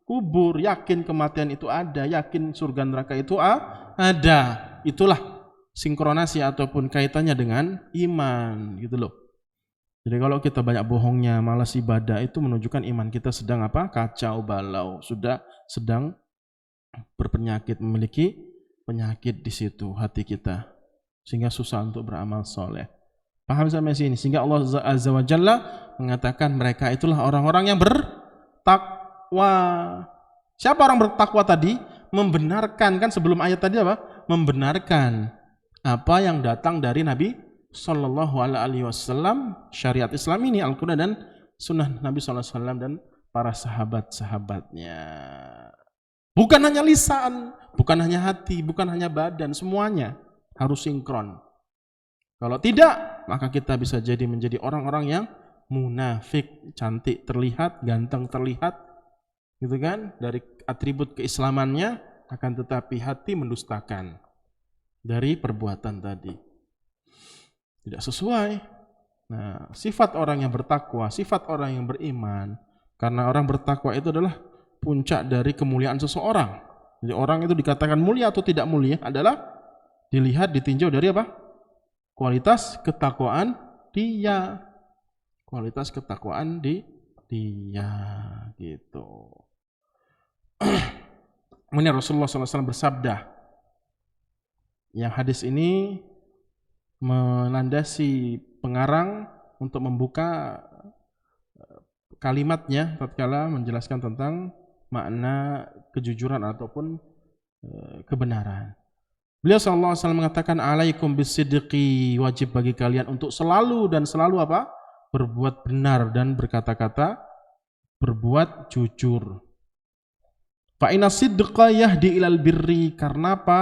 kubur, yakin kematian itu ada, yakin surga neraka itu ada. Itulah sinkronasi ataupun kaitannya dengan iman, gitu loh. Jadi kalau kita banyak bohongnya, malas ibadah, itu menunjukkan iman kita sedang apa? Kacau balau, sudah sedang berpenyakit, memiliki penyakit di situ hati kita, sehingga susah untuk beramal soleh. Paham sampai sini? Sehingga Allah Azza wa Jalla mengatakan mereka itulah orang-orang yang bertakwa. Siapa orang bertakwa tadi? Membenarkan, kan sebelum ayat tadi apa? Membenarkan apa yang datang dari Nabi Sallallahu Alaihi Wasallam, syariat Islam ini, Al-Quran dan Sunnah Nabi Sallallahu Alaihi Wasallam dan para sahabat-sahabatnya. Bukan hanya lisan, bukan hanya hati, bukan hanya badan, semuanya harus sinkron. Kalau tidak, maka kita bisa menjadi orang-orang yang munafik, cantik terlihat, ganteng terlihat, gitu kan? Dari atribut keislamannya, akan tetapi hati mendustakan dari perbuatan tadi. Tidak sesuai. Nah, sifat orang yang bertakwa, sifat orang yang beriman, karena orang bertakwa itu adalah puncak dari kemuliaan seseorang. Jadi orang itu dikatakan mulia atau tidak mulia adalah dilihat, ditinjau dari apa? Kualitas ketakwaan dia. Kualitas ketakwaan di dia gitu. Kemudian Rasulullah SAW bersabda, yang hadis ini melandasi pengarang untuk membuka kalimatnya tatkala menjelaskan tentang makna kejujuran ataupun kebenaran. Beliau sallallahu alaihi wasallam mengatakan, alaikum bisidqi, wajib bagi kalian untuk selalu dan selalu apa? Berbuat benar dan berkata-kata berbuat jujur. Fa inna sidqa yahdi ilal birri. Karena apa?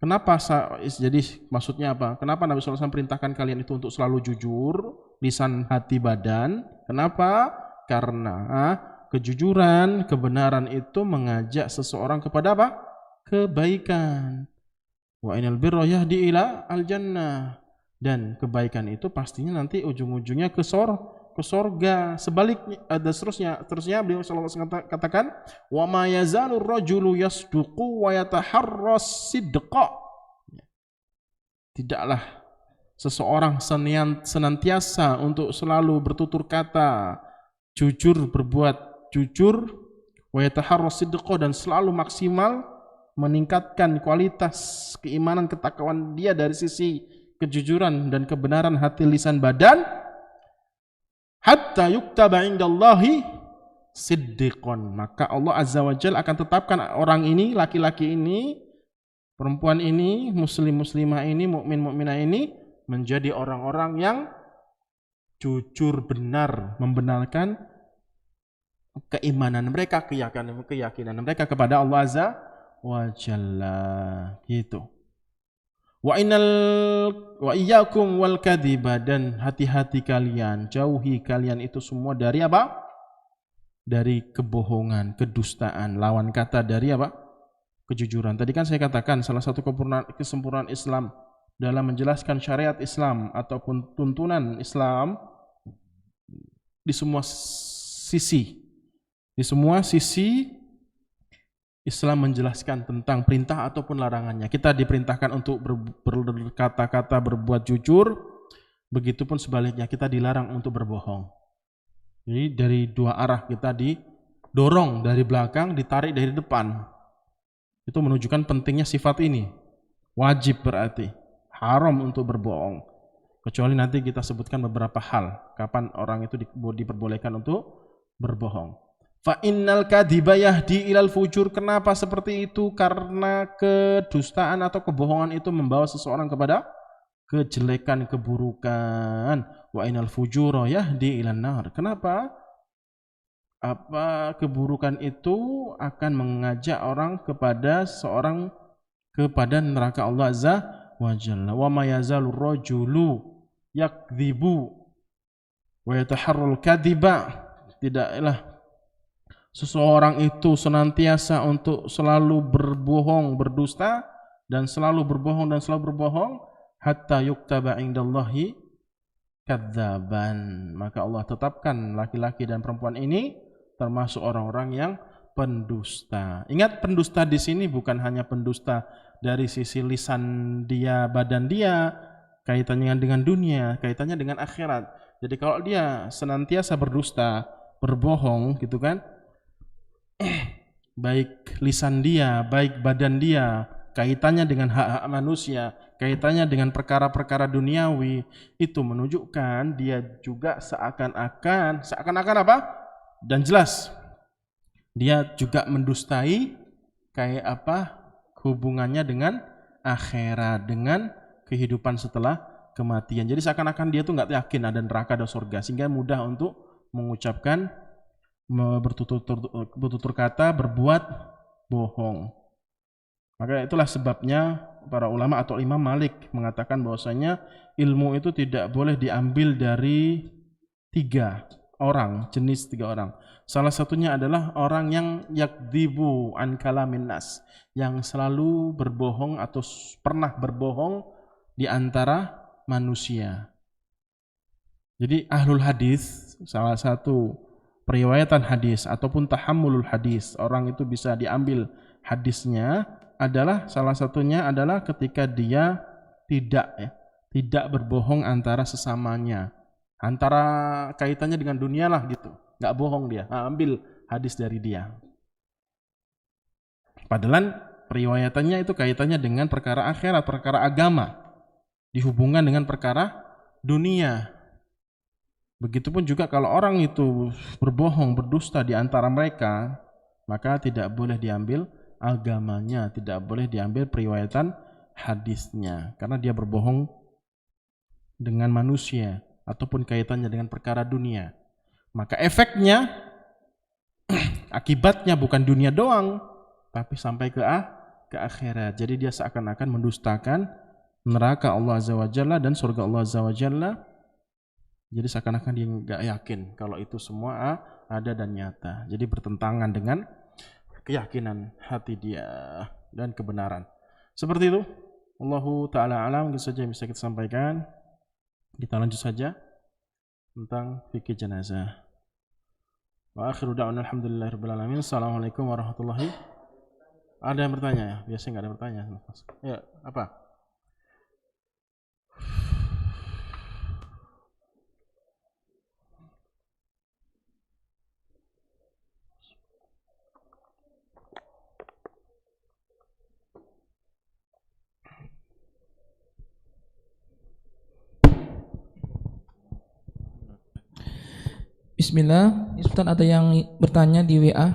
Kenapa? Jadi maksudnya apa? Kenapa Nabi sallallahu alaihi wasallam perintahkan kalian itu untuk selalu jujur, lisan, hati, badan? Kenapa? Karena kejujuran, kebenaran itu mengajak seseorang kepada apa? Kebaikan. Wa inal birra yahdi ila al-jannah. Dan kebaikan itu pastinya nanti ujung-ujungnya ke surga. Sebaliknya ada terusnya beliau sallallahu alaihi wasallam katakan, wa ma yazalu rajulu yasduqu wa yataharras sidqa. Tidaklah seseorang senantiasa untuk selalu bertutur kata jujur, berbuat jujur, wa yataharras sidqa, dan selalu maksimal meningkatkan kualitas keimanan, ketakwaan dia dari sisi kejujuran dan kebenaran hati, lisan, badan, hatta yuktaba indallahi siddiqon. Maka Allah Azza wa Jalla akan tetapkan orang ini, laki-laki ini, perempuan ini, muslimah ini, mukminah ini menjadi orang-orang yang jujur, benar, membenarkan keimanan mereka, keyakinan mereka kepada Allah Azza wa Jalla gitu. Wa iyyakum wal kadhiba, dan hati-hati kalian, jauhi kalian itu semua dari apa? Dari kebohongan, kedustaan, lawan kata dari apa? Kejujuran. Tadi kan saya katakan salah satu kesempurnaan Islam dalam menjelaskan syariat Islam ataupun tuntunan Islam di semua sisi. Di semua sisi Islam menjelaskan tentang perintah ataupun larangannya. Kita diperintahkan untuk berkata-kata, berbuat jujur, begitupun sebaliknya kita dilarang untuk berbohong. Jadi dari dua arah kita didorong, dari belakang, ditarik dari depan. Itu menunjukkan pentingnya sifat ini. Wajib berarti, haram untuk berbohong. Kecuali nanti kita sebutkan beberapa hal kapan orang itu diperbolehkan untuk berbohong. Fa innal kadhiba yahdi ilal fujur. Kenapa seperti itu? Karena kedustaan atau kebohongan itu membawa seseorang kepada kejelekan, keburukan. Wa innal fujura yahdi ilan nar. Kenapa? Apa keburukan itu akan mengajak orang kepada neraka Allah Azza wa Jalla. Wa ma yazalu rajulu yakdzibu wa yataharral kadhiba. Tidaklah seseorang itu senantiasa untuk selalu berbohong, berdusta, dan selalu berbohong hatta yuktaba indallahi kadzaban. Maka Allah tetapkan laki-laki dan perempuan ini termasuk orang-orang yang pendusta. Ingat, pendusta di sini bukan hanya pendusta dari sisi lisan dia, badan dia, kaitannya dengan dunia, kaitannya dengan akhirat. Jadi kalau dia senantiasa berdusta, berbohong gitu kan, baik lisan dia, baik badan dia, kaitannya dengan hak-hak manusia, kaitannya dengan perkara-perkara duniawi, itu menunjukkan dia juga seakan-akan apa? Dan jelas dia juga mendustai kayak apa hubungannya dengan akhirat, dengan kehidupan setelah kematian. Jadi seakan-akan dia tuh nggak yakin ada neraka ada surga, sehingga mudah untuk mengucapkan bertutur kata, berbuat bohong. Maka itulah sebabnya para ulama atau Imam Malik mengatakan bahwasanya ilmu itu tidak boleh diambil dari jenis tiga orang. Salah satunya adalah orang yang yakdzibu an kalamin nas, yang selalu berbohong atau pernah berbohong di antara manusia. Jadi ahlul hadis, salah satu periwayatan hadis ataupun tahammulul hadis, orang itu bisa diambil hadisnya adalah salah satunya adalah ketika dia tidak berbohong antara sesamanya, antara kaitannya dengan dunia lah gitu, nggak bohong dia, ambil hadis dari dia. Padahal periwayatannya itu kaitannya dengan perkara akhirat, perkara agama, dihubungkan dengan perkara dunia. Begitupun juga kalau orang itu berbohong, berdusta di antara mereka, maka tidak boleh diambil agamanya, tidak boleh diambil periwayatan hadisnya, karena dia berbohong dengan manusia ataupun kaitannya dengan perkara dunia. Maka efeknya, akibatnya bukan dunia doang, tapi sampai ke akhirat. Jadi dia seakan-akan mendustakan neraka Allah Azza wa Jalla dan surga Allah Azza wa Jalla. Jadi seakan-akan dia nggak yakin kalau itu semua ada dan nyata. Jadi bertentangan dengan keyakinan hati dia dan kebenaran. Seperti itu. Allahu ta'ala alam, itu saja yang bisa kita sampaikan. Kita lanjut saja tentang fikih jenazah. Wa akhiru da'wana alhamdulillahirabbil alamin. Assalamualaikum warahmatullahi. Ada yang bertanya ya? Biasanya nggak ada bertanya. Ya, apa? Bismillah, Ustaz ada yang bertanya di WA.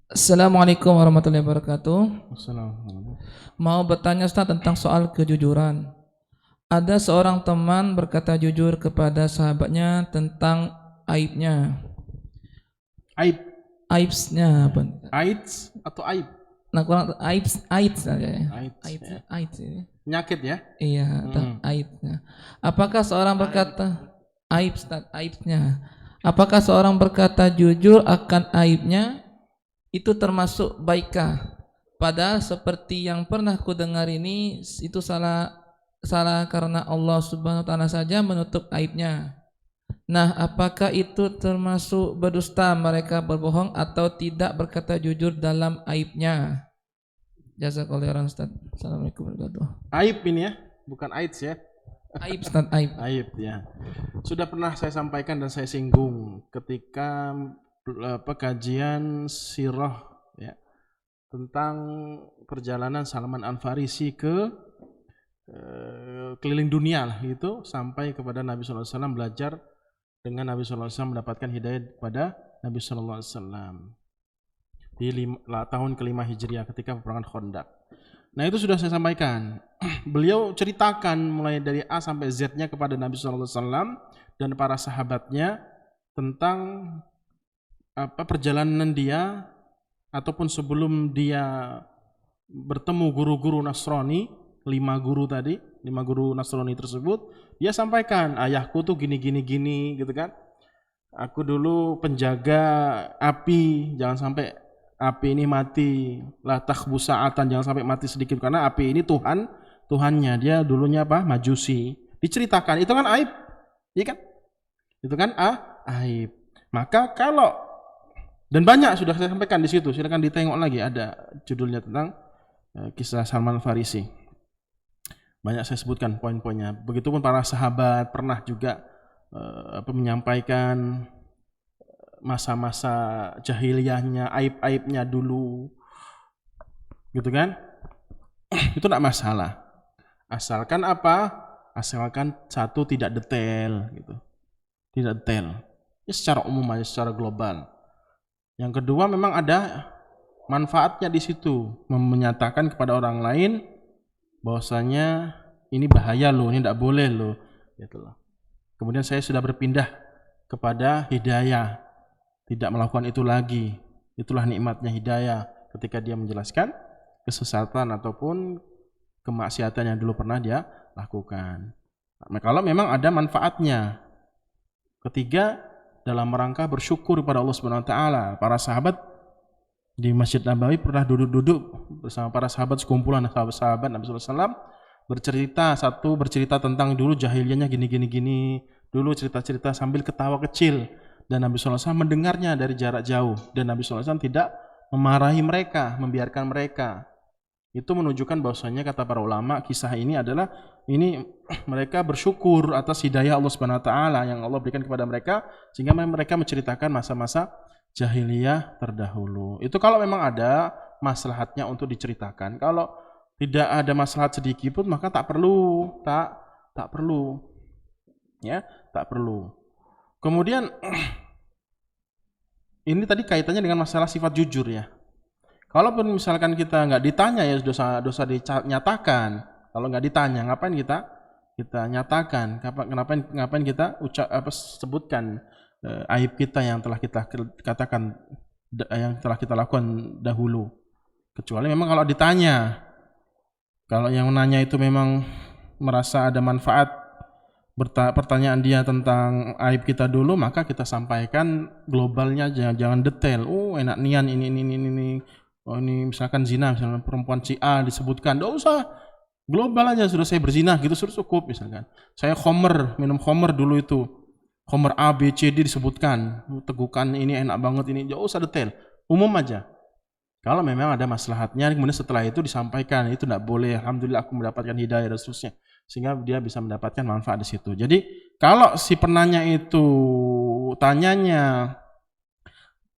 Assalamualaikum warahmatullahi wabarakatuh. Assalamualaikum. Mau bertanya Ustaz tentang soal kejujuran. Ada seorang teman berkata jujur kepada sahabatnya tentang aibnya. Aibsnya apa? AIDS atau aib? Nah, kurang aids saja ya. AIDS. Ini. Penyakit ya? Iya, aibnya. Apakah seorang berkata aibnya? Apakah seorang berkata jujur akan aibnya itu termasuk baikah? Padahal seperti yang pernah ku dengar ini itu salah karena Allah Subhanahu wa taala saja menutup aibnya. Nah, apakah itu termasuk berdusta mereka berbohong atau tidak berkata jujur dalam aibnya? Jazakallahu khairan Ustaz. Assalamualaikum warahmatullahi wabarakatuh. Aib ini ya, bukan AIDS ya. Aib Ustaz, aib. Aib ya. Sudah pernah saya sampaikan dan saya singgung ketika kajian sirah ya, tentang perjalanan Salman Al-Farisi ke keliling dunia lah gitu, sampai kepada Nabi sallallahu alaihi wasallam, belajar dengan Nabi sallallahu alaihi wasallam, mendapatkan hidayah kepada Nabi sallallahu alaihi wasallam di tahun kelima Hijriah ketika peperangan Khandaq. Nah, itu sudah saya sampaikan. Beliau ceritakan mulai dari A sampai Z-nya kepada Nabi sallallahu alaihi wasallam dan para sahabatnya tentang perjalanan dia ataupun sebelum dia bertemu guru-guru Nasrani, 5 guru Nasrani tersebut, dia sampaikan, ayahku tuh gini gitu kan. Aku dulu penjaga api, jangan sampai api ini mati, la takhbu sa'atan, jangan sampai mati sedikit, karena api ini Tuhannya, dia dulunya apa? Majusi. Diceritakan, itu kan aib. Iya kan? Itu kan aib. Maka kalau, dan banyak sudah saya sampaikan di situ, silakan ditengok lagi, ada judulnya tentang kisah Salman Al-Farisi. Banyak saya sebutkan poin-poinnya. Begitupun para sahabat pernah juga menyampaikan masa-masa jahiliyahnya, aib-aibnya dulu, gitu kan? itu tidak masalah. Asalkan apa? Asalkan satu tidak detail gitu. Tidak detail. Ya, secara umum aja, secara global. Yang kedua memang ada manfaatnya di situ, menyatakan kepada orang lain bahwasanya ini bahaya loh, ini tidak boleh loh, gitu loh. Kemudian saya sudah berpindah kepada hidayah, tidak melakukan itu lagi. Itulah nikmatnya hidayah ketika dia menjelaskan kesesatan ataupun kemaksiatan yang dulu pernah dia lakukan. Nah, kalau memang ada manfaatnya. Ketiga, dalam rangka bersyukur kepada Allah Subhanahu wa taala. Para sahabat di Masjid Nabawi pernah duduk-duduk bersama para sahabat, sekumpulan sahabat Nabi sallallahu alaihi wasallam, bercerita tentang dulu jahiliyahnya gini. Dulu cerita-cerita sambil ketawa kecil, dan Nabi sallallahu alaihi wasallam mendengarnya dari jarak jauh, dan Nabi sallallahu alaihi wasallam tidak memarahi mereka, membiarkan mereka. Itu menunjukkan bahwasanya, kata para ulama, kisah ini adalah mereka bersyukur atas hidayah Allah Subhanahu wa taala yang Allah berikan kepada mereka, sehingga mereka menceritakan masa-masa jahiliyah terdahulu. Itu kalau memang ada maslahatnya untuk diceritakan. Kalau tidak ada maslahat sedikit pun, maka tak perlu. Ya, tak perlu. Kemudian ini tadi kaitannya dengan masalah sifat jujur ya. Kalaupun misalkan kita nggak ditanya, ya dosa dinyatakan. Kalau nggak ditanya, ngapain kita nyatakan? Ngapain kita sebutkan aib kita yang telah kita katakan, yang telah kita lakukan dahulu? Kecuali memang kalau ditanya. Kalau yang menanya itu memang merasa ada manfaat pertanyaan dia tentang aib kita dulu, maka kita sampaikan globalnya, jangan detail. Oh, enak nian ini. Oh, ini misalkan zina, misalnya perempuan si A disebutkan, enggak usah, global aja, sudah saya berzina gitu, sudah cukup. Misalkan saya minum khamr dulu, itu khamr A, B, C, D disebutkan, tegukan ini enak banget, ini enggak usah detail, umum aja. Kalau memang ada maslahatnya, kemudian setelah itu disampaikan, itu enggak boleh, alhamdulillah aku mendapatkan hidayah dan seterusnya, sehingga dia bisa mendapatkan manfaat di situ. Jadi kalau si penanya itu tanyanya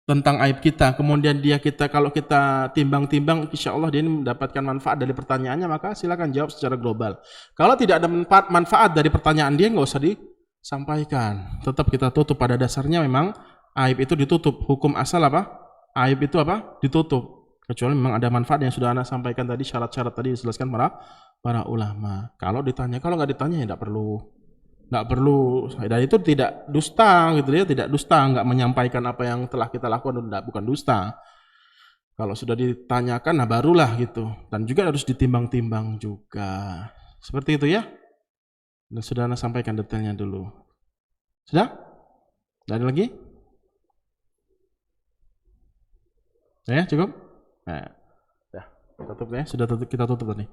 tentang aib kita, kemudian kalau kita timbang-timbang, insya Allah dia ini mendapatkan manfaat dari pertanyaannya, maka silakan jawab secara global. Kalau tidak ada manfaat dari pertanyaan dia, nggak usah disampaikan. Tetap kita tutup. Pada dasarnya memang aib itu ditutup. Hukum asal apa? Aib itu apa? Ditutup. Kecuali memang ada manfaat yang sudah Anda sampaikan tadi, syarat-syarat tadi dijelaskan para ulama. Kalau nggak ditanya ya nggak perlu. Dan itu tidak dusta gitu ya, tidak dusta, nggak menyampaikan apa yang telah kita lakukan, bukan dusta. Kalau sudah ditanyakan, nah barulah gitu. Dan juga harus ditimbang-timbang juga. Seperti itu ya. Dan sudah Anda sampaikan detailnya dulu. Sudah? Tidak ada lagi? Ya, cukup? Nah, sudah. Kita tutup. Kita tutup tadi.